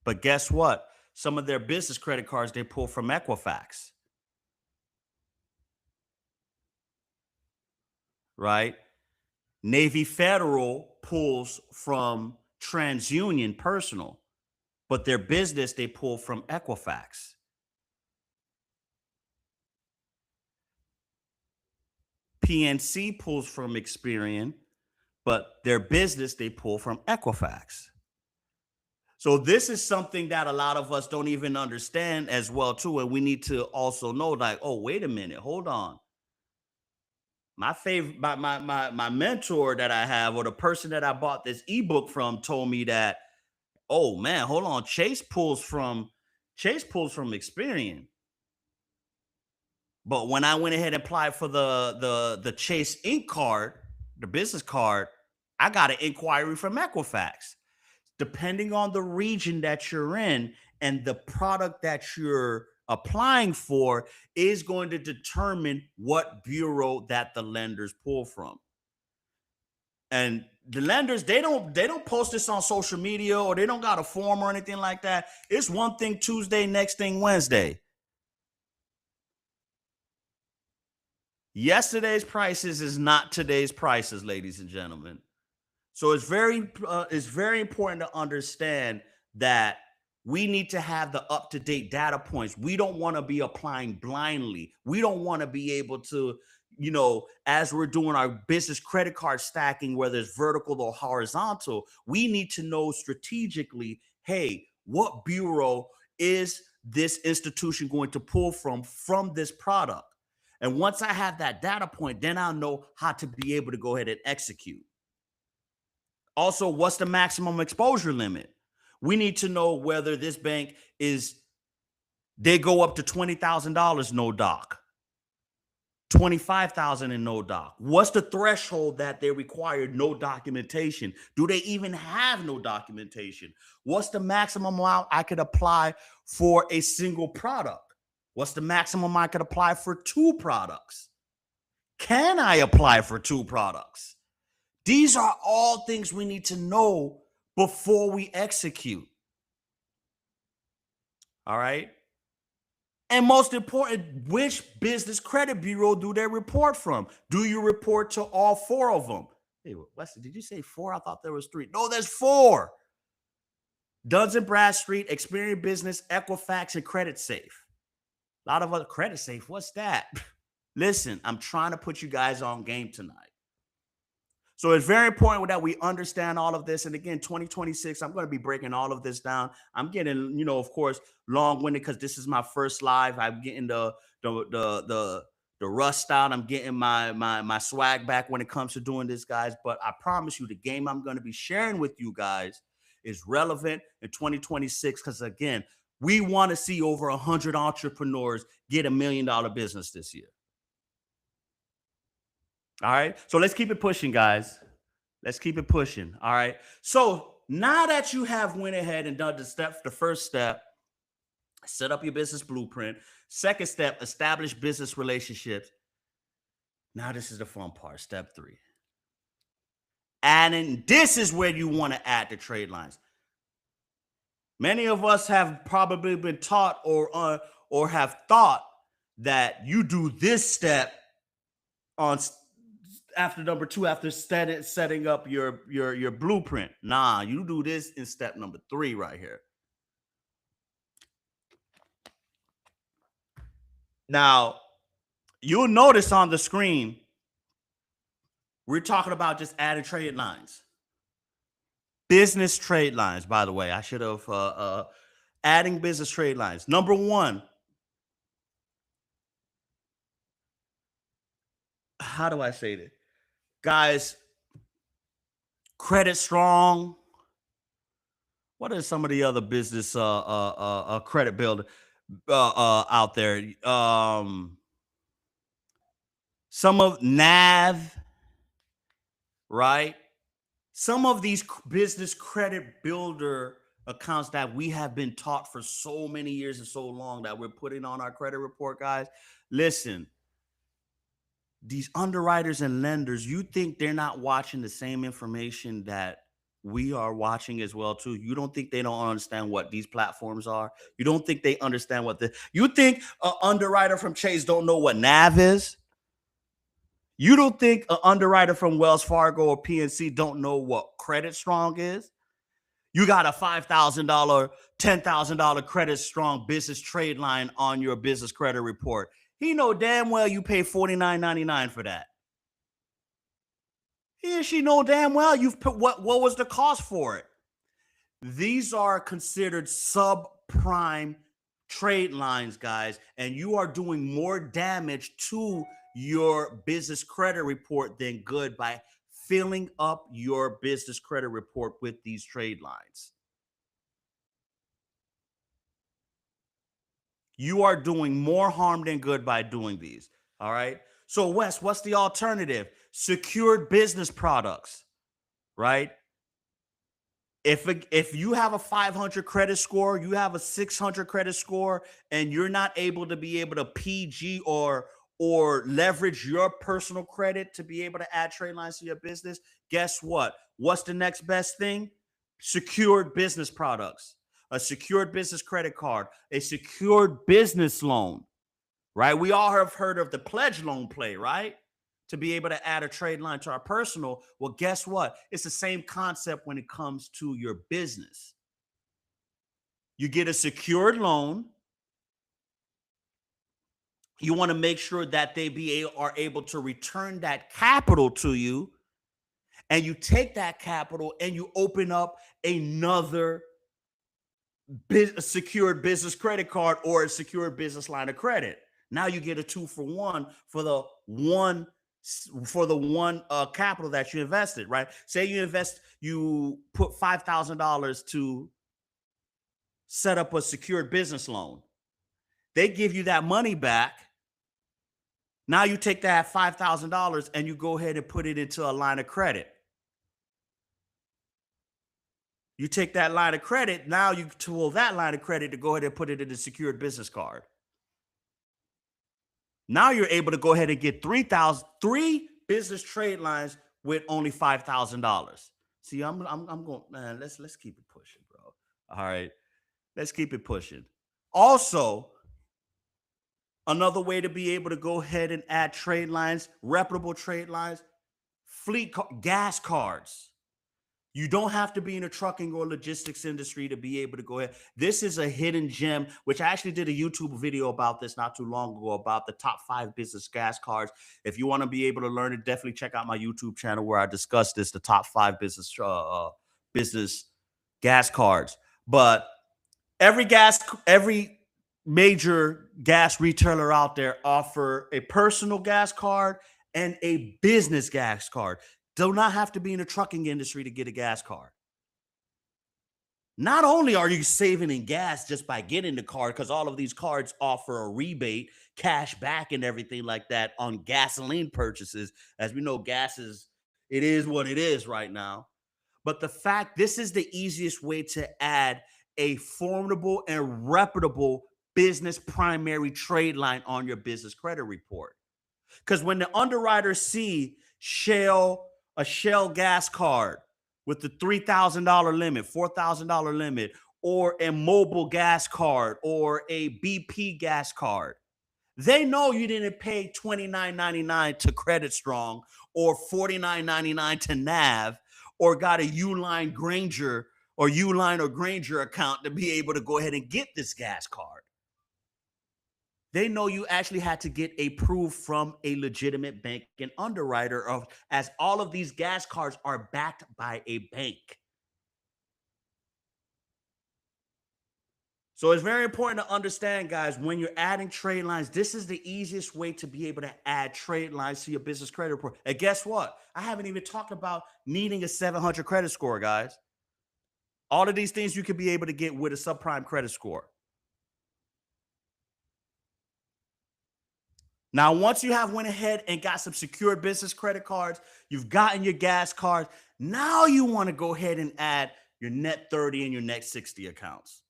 But guess what? Some of their business credit cards they pull from Equifax, right? Navy Federal pulls from TransUnion Personal, but their business they pull from Equifax. PNC pulls from Experian, but their business they pull from Equifax. So this is something that a lot of us don't even understand as well too, and we need to also know, like, oh, wait a minute, hold on. My favorite, my mentor that I have, or the person that I bought this ebook from, told me that, oh man, hold on, Chase pulls from Experian. But when I went ahead and applied for the Chase Inc. card, the business card, I got an inquiry from Equifax. Depending on the region that you're in and the product that you're applying for is going to determine what bureau that the lenders pull from. And the lenders, they don't post this on social media, or they don't got a form or anything like that. It's one thing Tuesday, next thing Wednesday. Yesterday's prices is not today's prices, ladies and gentlemen. So it's very important to understand that we need to have the up to date data points. We don't want to be applying blindly. We don't want to be able to, as we're doing our business credit card stacking, whether it's vertical or horizontal, we need to know strategically, hey, what bureau is this institution going to pull from this product? And once I have that data point, then I'll know how to be able to go ahead and execute. Also, what's the maximum exposure limit? We need to know whether this bank they go up to $20,000 no doc, 25,000 in no doc. What's the threshold that they require no documentation? Do they even have no documentation? What's the maximum amount I could apply for a single product? What's the maximum I could apply for two products? Can I apply for two products? These are all things we need to know before we execute. All right. And most important, which business credit bureau do they report from? Do you report to all four of them? Hey, Wesley, did you say four? I thought there was three. No, there's four. Duns and Bradstreet, Experian Business, Equifax, and Credit Safe. A lot of other Credit Safe. What's that? Listen, I'm trying to put you guys on game tonight. So it's very important that we understand all of this. And again, 2026, I'm going to be breaking all of this down. I'm getting, of course, long-winded because this is my first live. I'm getting the rust out. I'm getting my swag back when it comes to doing this, guys. But I promise you, the game I'm going to be sharing with you guys is relevant in 2026 because, again, we want to see over 100 entrepreneurs get $1 million business this year. All right. So let's keep it pushing, guys. Let's keep it pushing. All right. So now that you have went ahead and done the first step, set up your business blueprint. Second step, establish business relationships. Now this is the fun part. Step 3. And this is where you want to add the trade lines. Many of us have probably been taught or have thought that you do this step after number 2, after setting up your blueprint. Nah, you do this in step number 3 right here. Now, you'll notice on the screen, we're talking about just adding trade lines. Business trade lines, by the way. I should have adding business trade lines. Number 1. How do I say this? Guys, credit strong. What are some of the other business credit builder out there? Some of NAV, right? Some of these business credit builder accounts that we have been taught for so many years and so long that we're putting on our credit report, guys. Listen, these underwriters and lenders, you think they're not watching the same information that we are watching as well too? You don't think they don't understand what these platforms are? You don't think they understand you think an underwriter from Chase don't know what NAV is? You don't think an underwriter from Wells Fargo or PNC don't know what credit strong is? You got a $5,000, $10,000 credit strong business trade line on your business credit report. He know damn well you pay $49.99 for that. He and she know damn well you've put what was the cost for it. These are considered subprime trade lines, guys, and you are doing more damage to your business credit report than good by filling up your business credit report with these trade lines. You are doing more harm than good by doing these. All right. So, Wes, what's the alternative? Secured business products, right? If you have a 500 credit score, you have a 600 credit score, and you're not able to be able to PG or leverage your personal credit to be able to add trade lines to your business, guess what? What's the next best thing? Secured business products, a secured business credit card, a secured business loan, right? We all have heard of the pledge loan play, right? To be able to add a trade line to our personal. Well, guess what? It's the same concept when it comes to your business. You get a secured loan. You want to make sure that are able to return that capital to you. And you take that capital and you open up another secured business credit card or a secured business line of credit. Now you get a 2-for-1 for the one capital that you invested, right? Say you put $5,000 to set up a secured business loan. They give you that money back. Now you take that $5,000 and you go ahead and put it into a line of credit. You take that line of credit, now you tool that line of credit to go ahead and put it in a secured business card. Now you're able to go ahead and get three business trade lines with only $5,000. See, I'm going, man, let's keep it pushing, bro. All right. Let's keep it pushing. Also, another way to be able to go ahead and add trade lines, reputable trade lines, gas cards. You don't have to be in a trucking or logistics industry to be able to go ahead. This is a hidden gem, which I actually did a YouTube video about this not too long ago about the top 5 business gas cards. If you want to be able to learn it, definitely check out my YouTube channel where I discuss this, the top 5 business gas cards. But every major gas retailer out there offer a personal gas card and a business gas card. Do not have to be in the trucking industry to get a gas card. Not only are you saving in gas just by getting the card, because all of these cards offer a rebate, cash back, and everything like that on gasoline purchases. As we know, it is what it is right now. But the fact, this is the easiest way to add a formidable and reputable business primary trade line on your business credit report. Because when the underwriters see a Shell gas card with the $3,000 limit, $4,000 limit, or a mobile gas card or a BP gas card, they know you didn't pay $29.99 to Credit Strong or $49.99 to Nav or got a Uline Granger or Uline or Granger account to be able to go ahead and get this gas card. They know you actually had to get approved from a legitimate bank and underwriter as all of these gas cards are backed by a bank. So it's very important to understand, guys, when you're adding trade lines, this is the easiest way to be able to add trade lines to your business credit report. And guess what? I haven't even talked about needing a 700 credit score, guys. All of these things you could be able to get with a subprime credit score. Now, once you have went ahead and got some secured business credit cards, you've gotten your gas cards. Now you want to go ahead and add your net 30 and your net 60 accounts.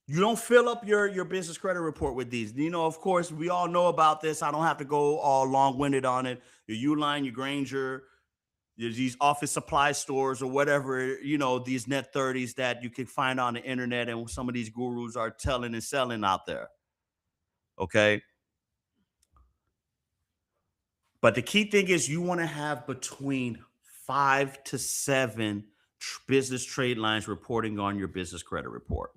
You don't fill up your business credit report with these. You know, of course, we all know about this. I don't have to go all long-winded on it. Your Uline, your Granger, these office supply stores or whatever, you know, these net 30s that you can find on the internet and some of these gurus are telling and selling out there. Okay. But the key thing is you want to have between 5 to 7 business trade lines reporting on your business credit report.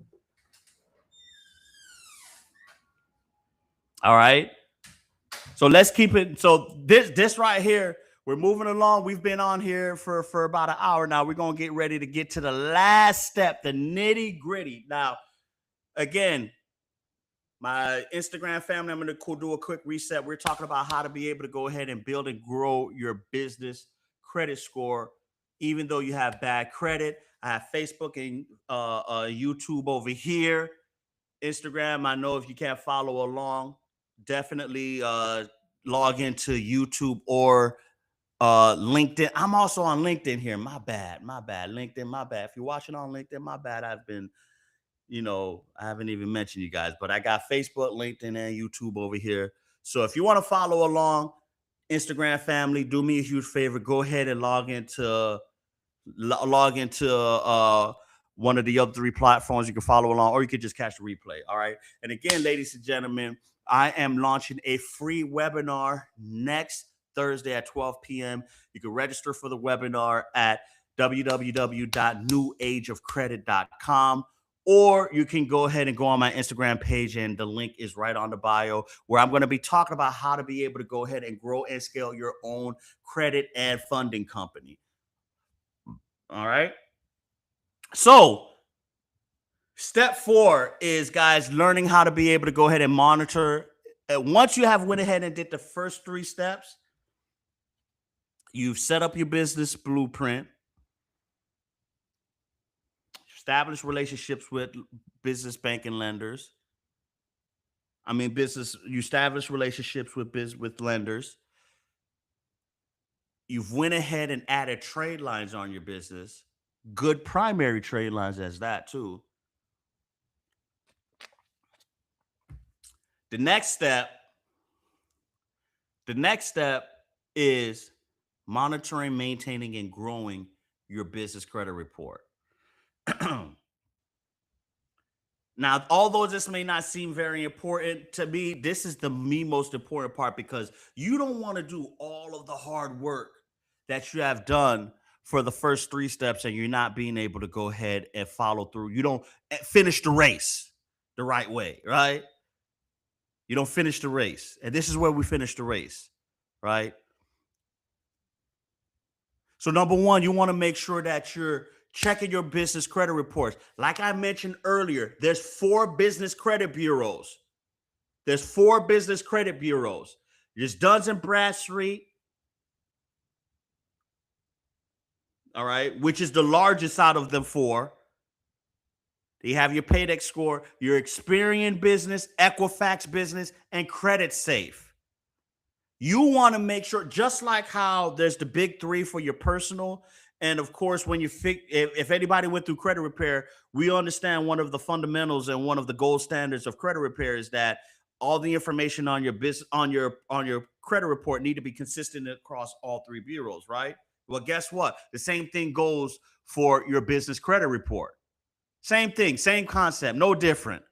All right. So let's keep it. So this right here, we're moving along. We've been on here for about an hour now. We're going to get ready to get to the last step, the nitty gritty. Now, again, my Instagram family, I'm going to do a quick reset. We're talking about how to be able to go ahead and build and grow your business credit score, even though you have bad credit. I have Facebook and YouTube over here. Instagram, I know if you can't follow along, definitely log into YouTube or LinkedIn. I'm also on LinkedIn here. My bad. LinkedIn, my bad. If you're watching on LinkedIn, my bad. I've been, I haven't even mentioned you guys, but I got Facebook, LinkedIn, and YouTube over here. So if you want to follow along, Instagram family, do me a huge favor. Go ahead and log into one of the other three platforms. You can follow along, or you could just catch the replay. All right. And again, ladies and gentlemen, I am launching a free webinar next Thursday at 12 p.m. You can register for the webinar at www.newageofcredit.com. Or you can go ahead and go on my Instagram page, and the link is right on the bio, where I'm going to be talking about how to be able to go ahead and grow and scale your own credit and funding company. All right. So step 4 is, guys, learning how to be able to go ahead and monitor. Once you have went ahead and did the first 3 steps, you've set up your business blueprint, established relationships with business banking lenders. You establish relationships with lenders. You've went ahead and added trade lines on your business. Good primary trade lines as that too. The next step is monitoring, maintaining, and growing your business credit report. Now, although this may not seem very important to me, this is the most important part, because you don't want to do all of the hard work that you have done for the first 3 steps and you're not being able to go ahead and follow through. You don't finish the race the right way, right? You don't finish the race. And this is where we finish the race, right? So number 1, you want to make sure that you're checking your business credit reports. Like I mentioned earlier, there's 4 business credit bureaus. There's Duns and Bradstreet, all right, which is the largest out of the 4. You have your Paydex score, your Experian business, Equifax business, and Credit Safe. You want to make sure, just like how there's the big 3 for your personal, and of course, when you if anybody went through credit repair, we understand one of the fundamentals and one of the gold standards of credit repair is that all the information on your business on your credit report need to be consistent across all 3 bureaus, right? Well, guess what? The same thing goes for your business credit report. Same thing, same concept, no different.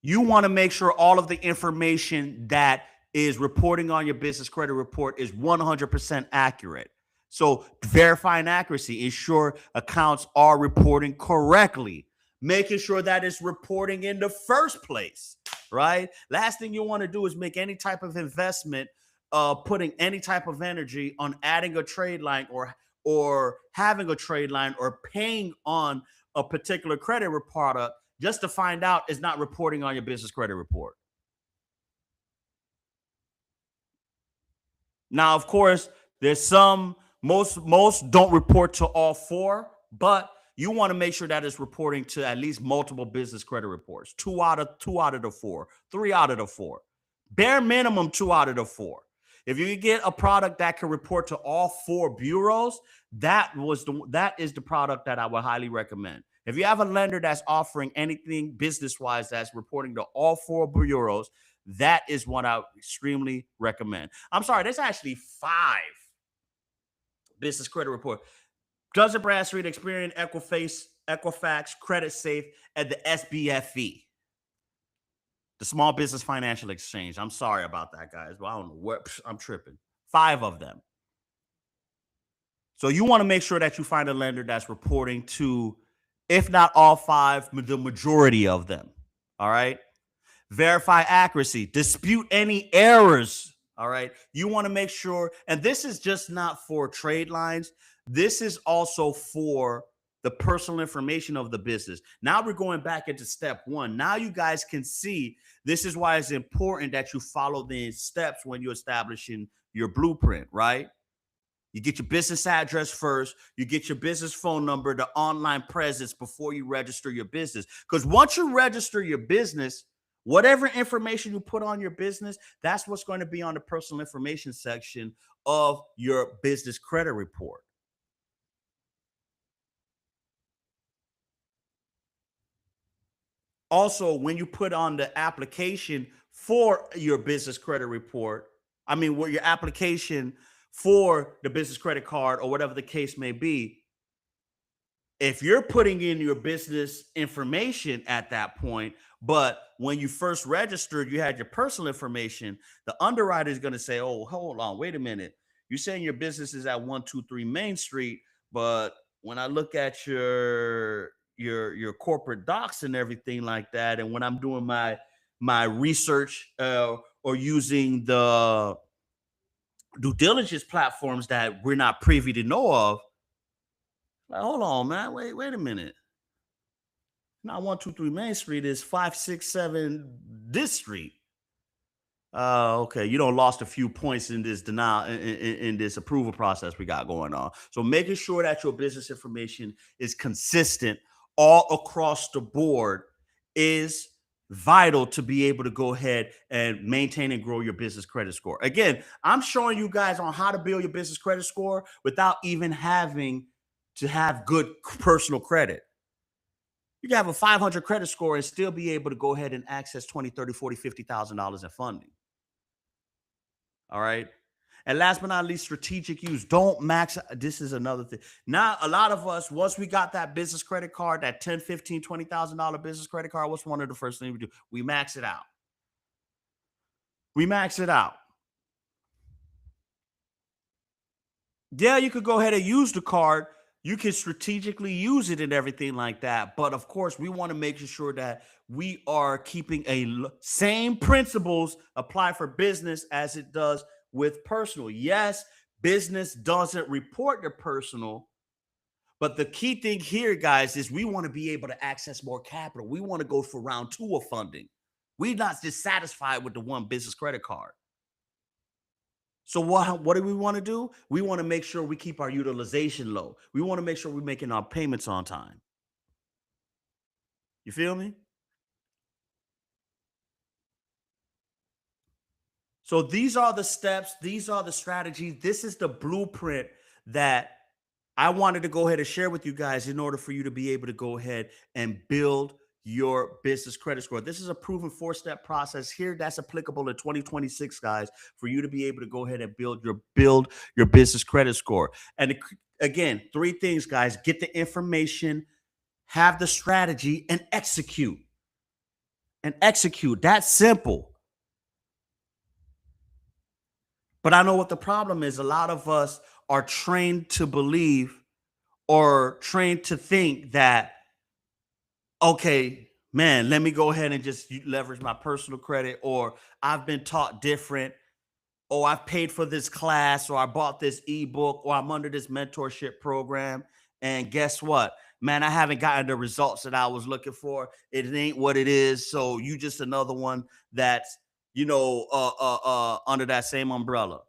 You want to make sure all of the information that is reporting on your business credit report is 100% accurate. So verifying accuracy, ensure accounts are reporting correctly, making sure that it's reporting in the first place, right? Last thing you want to do is make any type of investment, putting any type of energy on adding a trade line or having a trade line or paying on a particular credit product just to find out it's not reporting on your business credit report. Now, of course, there's most don't report to all 4, but you want to make sure that it's reporting to at least multiple business credit reports. 2 out of the 4, 3 out of the 4, bare minimum 2 out of the 4. If you can get a product that can report to all 4 bureaus, that is the product that I would highly recommend. If you have a lender that's offering anything business-wise that's reporting to all 4 bureaus, that is what I extremely recommend. I'm sorry, there's actually 5 business credit report. Duns & Bradstreet, Experian, Equifax, Credit Safe, and the SBFE, the Small Business Financial Exchange. I'm sorry about that, guys. Well, I don't know what I'm tripping. 5 of them. So you want to make sure that you find a lender that's reporting to, if not all 5, the majority of them. All right. Verify accuracy. Dispute any errors. All right. You want to make sure, and this is just not for trade lines, this is also for the personal information of the business. Now we're going back into step one. Now you guys can see this is why it's important that you follow the steps when you're establishing your blueprint, right? You get your business address first, you get your business phone number, the online presence before you register your business. Because once you register your business, whatever information you put on your business, that's what's going to be on the personal information section of your business credit report. Also, when you put on the application for your business credit report, I mean, what your application for the business credit card or whatever the case may be, if you're putting in your business information at that point, but when you first registered, you had your personal information, the underwriter is going to say, oh, hold on, wait a minute. You're saying your business is at 123 Main Street, but when I look at your corporate docs and everything like that, and when I'm doing my research or using the due diligence platforms that we're not privy to know of, like, hold on, man, wait a minute. Not 123 Main Street is 567 this street. Okay. You don't lost a few points in this denial in this approval process we got going on. So making sure that your business information is consistent all across the board is vital to be able to go ahead and maintain and grow your business credit score. Again, I'm showing you guys on how to build your business credit score without even having to have good personal credit. You can have a 500 credit score and still be able to go ahead and access 20, 30, 40, $50,000 in funding. All right. And last but not least, strategic use. Don't max. This is another thing. Now, a lot of us, once we got that business credit card, that 10, 15, $20,000 business credit card, what's one of the first things we do? We max it out. We max it out. Yeah, you could go ahead and use the card. You can strategically use it and everything like that. But of course, we want to make sure that we are keeping same principles apply for business as it does with personal. Yes, business doesn't report your personal, but the key thing here, guys, is we want to be able to access more capital. We want to go for round two of funding. We're not just satisfied with the one business credit card. So what do we want to do? We want to make sure we keep our utilization low. We want to make sure we're making our payments on time. You feel me? So these are the steps, these are the strategies. This is the blueprint that I wanted to go ahead and share with you guys in order for you to be able to go ahead and build your business credit score. This is a proven four-step process here that's applicable in 2026, guys, for you to be able to go ahead and build your business credit score. And again, three things, guys: get the information, have the strategy, and execute. And execute. That's simple. But I know what the problem is. A lot of us are trained to believe or trained to think that, okay, man, let me go ahead and just leverage my personal credit, or I've been taught different, or I've paid for this class, or I bought this ebook, or I'm under this mentorship program. And guess what? Man, I haven't gotten the results that I was looking for. It ain't what it is. So you just another one that's, under that same umbrella.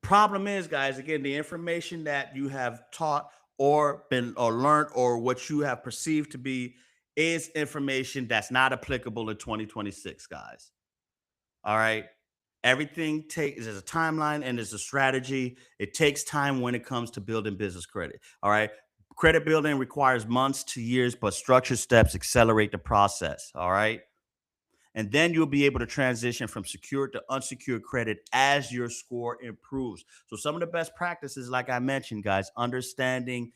Problem is, guys, again, the information that you have taught or been or learned or what you have perceived to be is information that's not applicable in 2026, guys. All right. Everything takes there's a timeline and there's a strategy. It takes time when it comes to building business credit. All right. Credit building requires months to years, but structured steps accelerate the process. All right. And then you'll be able to transition from secured to unsecured credit as your score improves. So some of the best practices, like I mentioned, guys, understanding,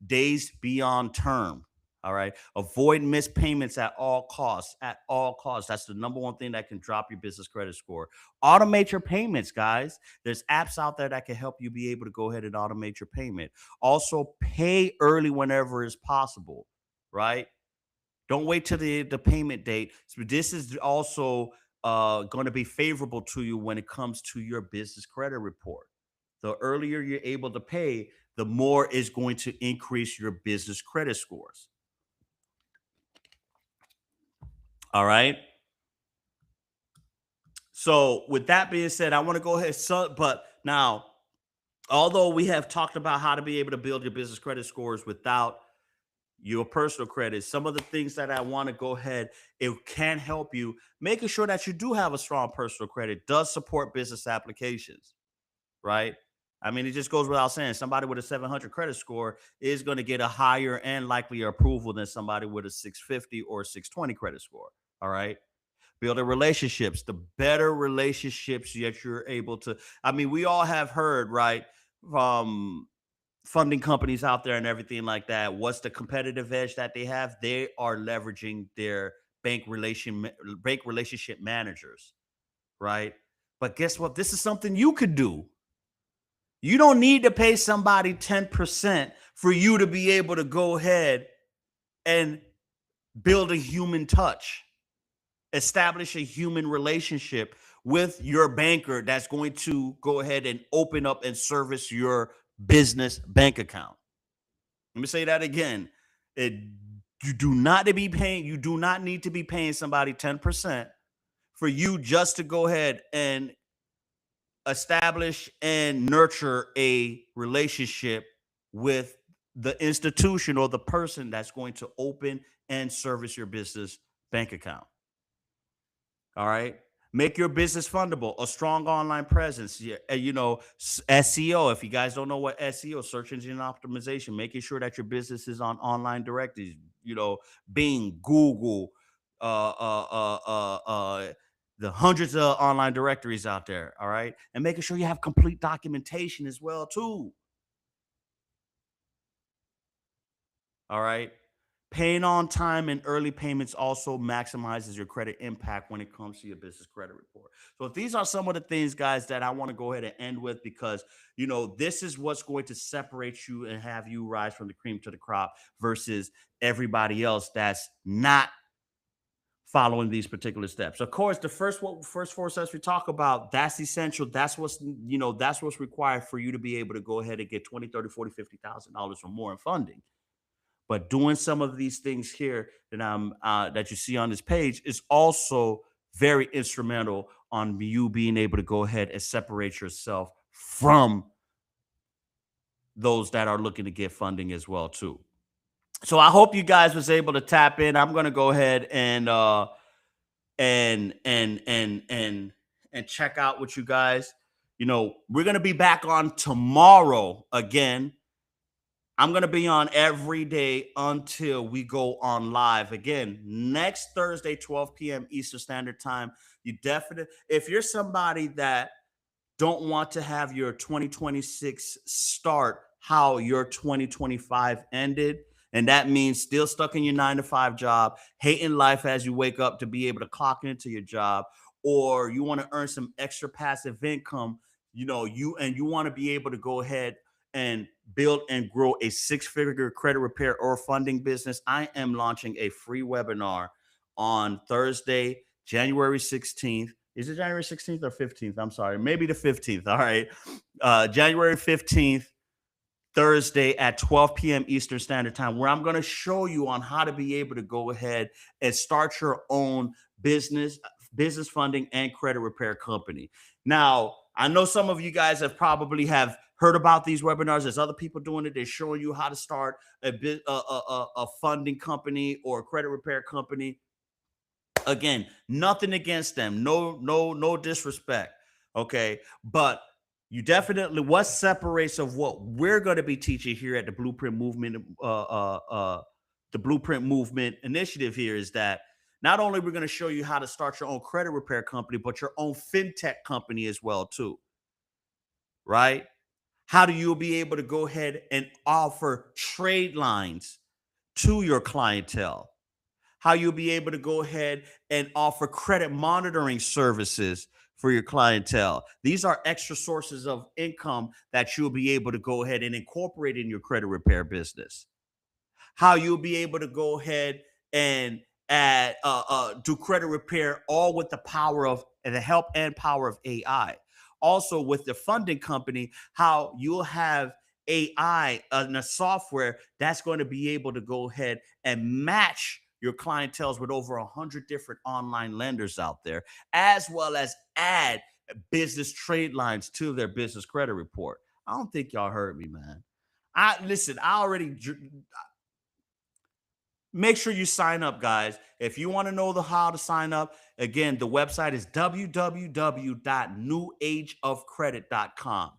days beyond term. All right. Avoid missed payments at all costs. At all costs. That's the number one thing that can drop your business credit score. Automate your payments, guys. There's apps out there that can help you be able to go ahead and automate your payment. Also, pay early whenever is possible. Right. Don't wait till the payment date. So this is also going to be favorable to you when it comes to your business credit report. The earlier you're able to pay, the more is going to increase your business credit scores. All right. So, with that being said, I want to go ahead. So, but now, although we have talked about how to be able to build your business credit scores without your personal credit, some of the things that I want to go ahead, it can help you making sure that you do have a strong personal credit does support business applications, right? I mean, it just goes without saying somebody with a 700 credit score is going to get a higher and likelier approval than somebody with a 650 or 620 credit score. All right. Building relationships, the better relationships that you're able to. I mean, we all have heard, right, from funding companies out there and everything like that. What's the competitive edge that they have? They are leveraging their bank relationship managers, right? But guess what? This is something you could do. You don't need to pay somebody 10% for you to be able to go ahead and build a human touch, establish a human relationship with your banker that's going to go ahead and open up and service your business bank account. Let me say that again. It, you do not to be paying, you do not need to be paying somebody 10% for you just to go ahead and establish and nurture a relationship with the institution or the person that's going to open and service your business bank account. All right. Make your business fundable, a strong online presence. Yeah, SEO. If you guys don't know what SEO, search engine optimization, making sure that your business is on online directories, Bing, Google, uh, uh, uh, uh, uh, the hundreds of online directories out there. All right. And making sure you have complete documentation as well, too. All right. Paying on time and early payments also maximizes your credit impact when it comes to your business credit report. So, if these are some of the things, guys, that I want to go ahead and end with, because this is what's going to separate you and have you rise from the cream to the crop versus everybody else that's not following these particular steps. Of course, the first four steps we talk about, that's essential. That's what's required for you to be able to go ahead and get 20, 30, 40, $50,000 or more in funding. But doing some of these things here that you see on this page is also very instrumental on you being able to go ahead and separate yourself from those that are looking to get funding as well too. So I hope you guys was able to tap in. I'm going to go ahead and check out with you guys. We're going to be back on tomorrow again. I'm going to be on every day until we go on live again next Thursday, 12 p.m. Eastern Standard Time. If you're somebody that don't want to have your 2026 start how your 2025 ended, and that means still stuck in your 9 to 5 job, hating life as you wake up to be able to clock into your job, or you want to earn some extra passive income, you want to be able to go ahead and build and grow a six-figure credit repair or funding business. I am launching a free webinar on Thursday, January 16th. Is it January 16th or 15th? I'm sorry, maybe the 15th. All right. January 15th, Thursday at 12 p.m. Eastern Standard Time, where I'm going to show you on how to be able to go ahead and start your own business funding and credit repair company. Now, I know some of you guys probably have heard about these webinars. There's other people doing it. They're showing you how to start a funding company or a credit repair company. Again, nothing against them. No disrespect. Okay. But you definitely, what separates of what we're going to be teaching here at the Blueprint Movement Initiative here is that not only we're going to show you how to start your own credit repair company, but your own fintech company as well, too. Right? How do you be able to go ahead and offer trade lines to your clientele? How you'll be able to go ahead and offer credit monitoring services for your clientele. These are extra sources of income that you'll be able to go ahead and incorporate in your credit repair business. How you'll be able to go ahead and and do credit repair, all with the power of and the help and power of AI. Also, with the funding company, how you'll have AI and a software that's going to be able to go ahead and match your clientels with over 100 different online lenders out there, as well as add business trade lines to their business credit report. I don't think y'all heard me, man. I listen, I already make sure you sign up, guys. If you want to know the how to sign up, again, the website is www.newageofcredit.com.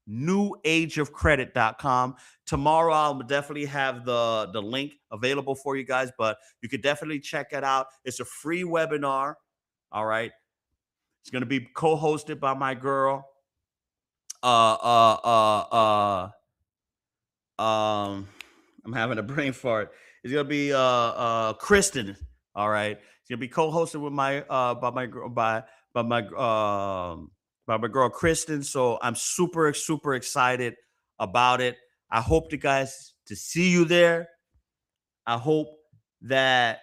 Newageofcredit.com. Tomorrow I'll definitely have the link available for you guys, but you could definitely check it out. It's a free webinar. All right. It's going to be co-hosted by my girl. Uh uh uh I'm having a brain fart. It's gonna be Kristen. All right. It's gonna be co-hosted with my by my girl by my by my girl Kristen. So I'm super excited about it. I hope to guys to see you there. I hope that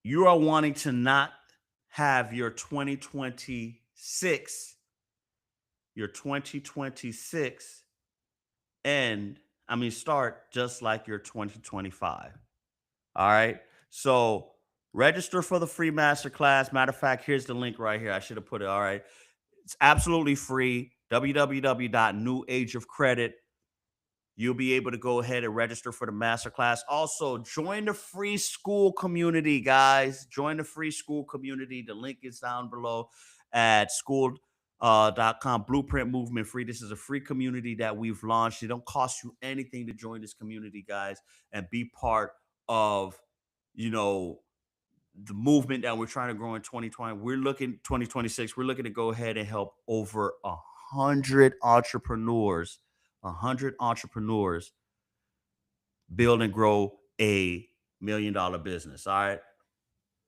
you are wanting to not have your 2026 end, start just like your 2025. All right. So register for the free masterclass. Matter of fact, here's the link right here. I should have put it. All right. It's absolutely free. www.newageofcredit. You'll be able to go ahead and register for the masterclass. Also, join the free school community, guys. Join the free school community. The link is down below at school.com. Blueprint Movement Free. This is a free community that we've launched. It don't cost you anything to join this community, guys, and be part of, you know, the movement that we're trying to grow in 2020. We're looking 2026. We're looking to go ahead and help over 100 entrepreneurs build and grow $1 million business. All right.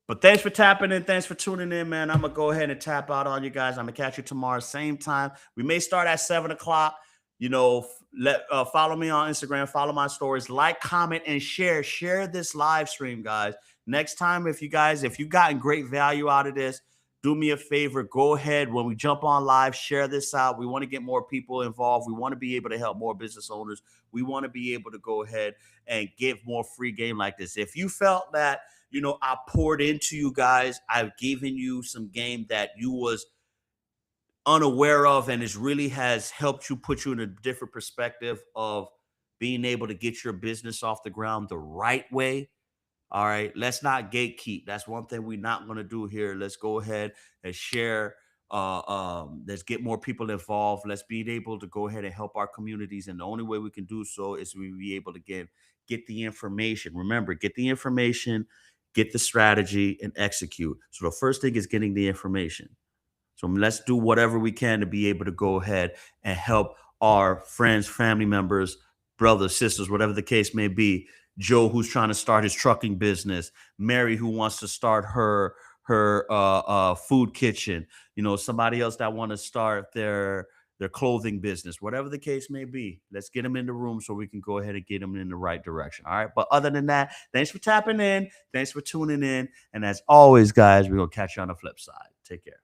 But thanks for tapping in. Thanks for tuning in, man. I'm going to go ahead and tap out on you guys. I'm going to catch you tomorrow, same time. We may start at 7 o'clock. Follow me on Instagram, follow my stories, like, comment, and share this live stream, guys. Next time, if you've gotten great value out of this, do me a favor, go ahead when we jump on live, share this out. We want to get more people involved. We want to be able to help more business owners. We want to be able to go ahead and give more free game like this. If you felt that, I poured into you guys, I've given you some game that you was unaware of, and it really has helped you, put you in a different perspective of being able to get your business off the ground the right way. All right, let's not gatekeep. That's one thing we're not going to do here. Let's go ahead and share. Let's get more people involved. Let's be able to go ahead and help our communities, and the only way we can do so is we be able to get the information. Remember, get the information, get the strategy, and execute. So the first thing is getting the information. So let's do whatever we can to be able to go ahead and help our friends, family members, brothers, sisters, whatever the case may be. Joe, who's trying to start his trucking business. Mary, who wants to start her food kitchen. Somebody else that want to start their clothing business. Whatever the case may be, let's get them in the room so we can go ahead and get them in the right direction. All right. But other than that, thanks for tapping in. Thanks for tuning in. And as always, guys, we're going to catch you on the flip side. Take care.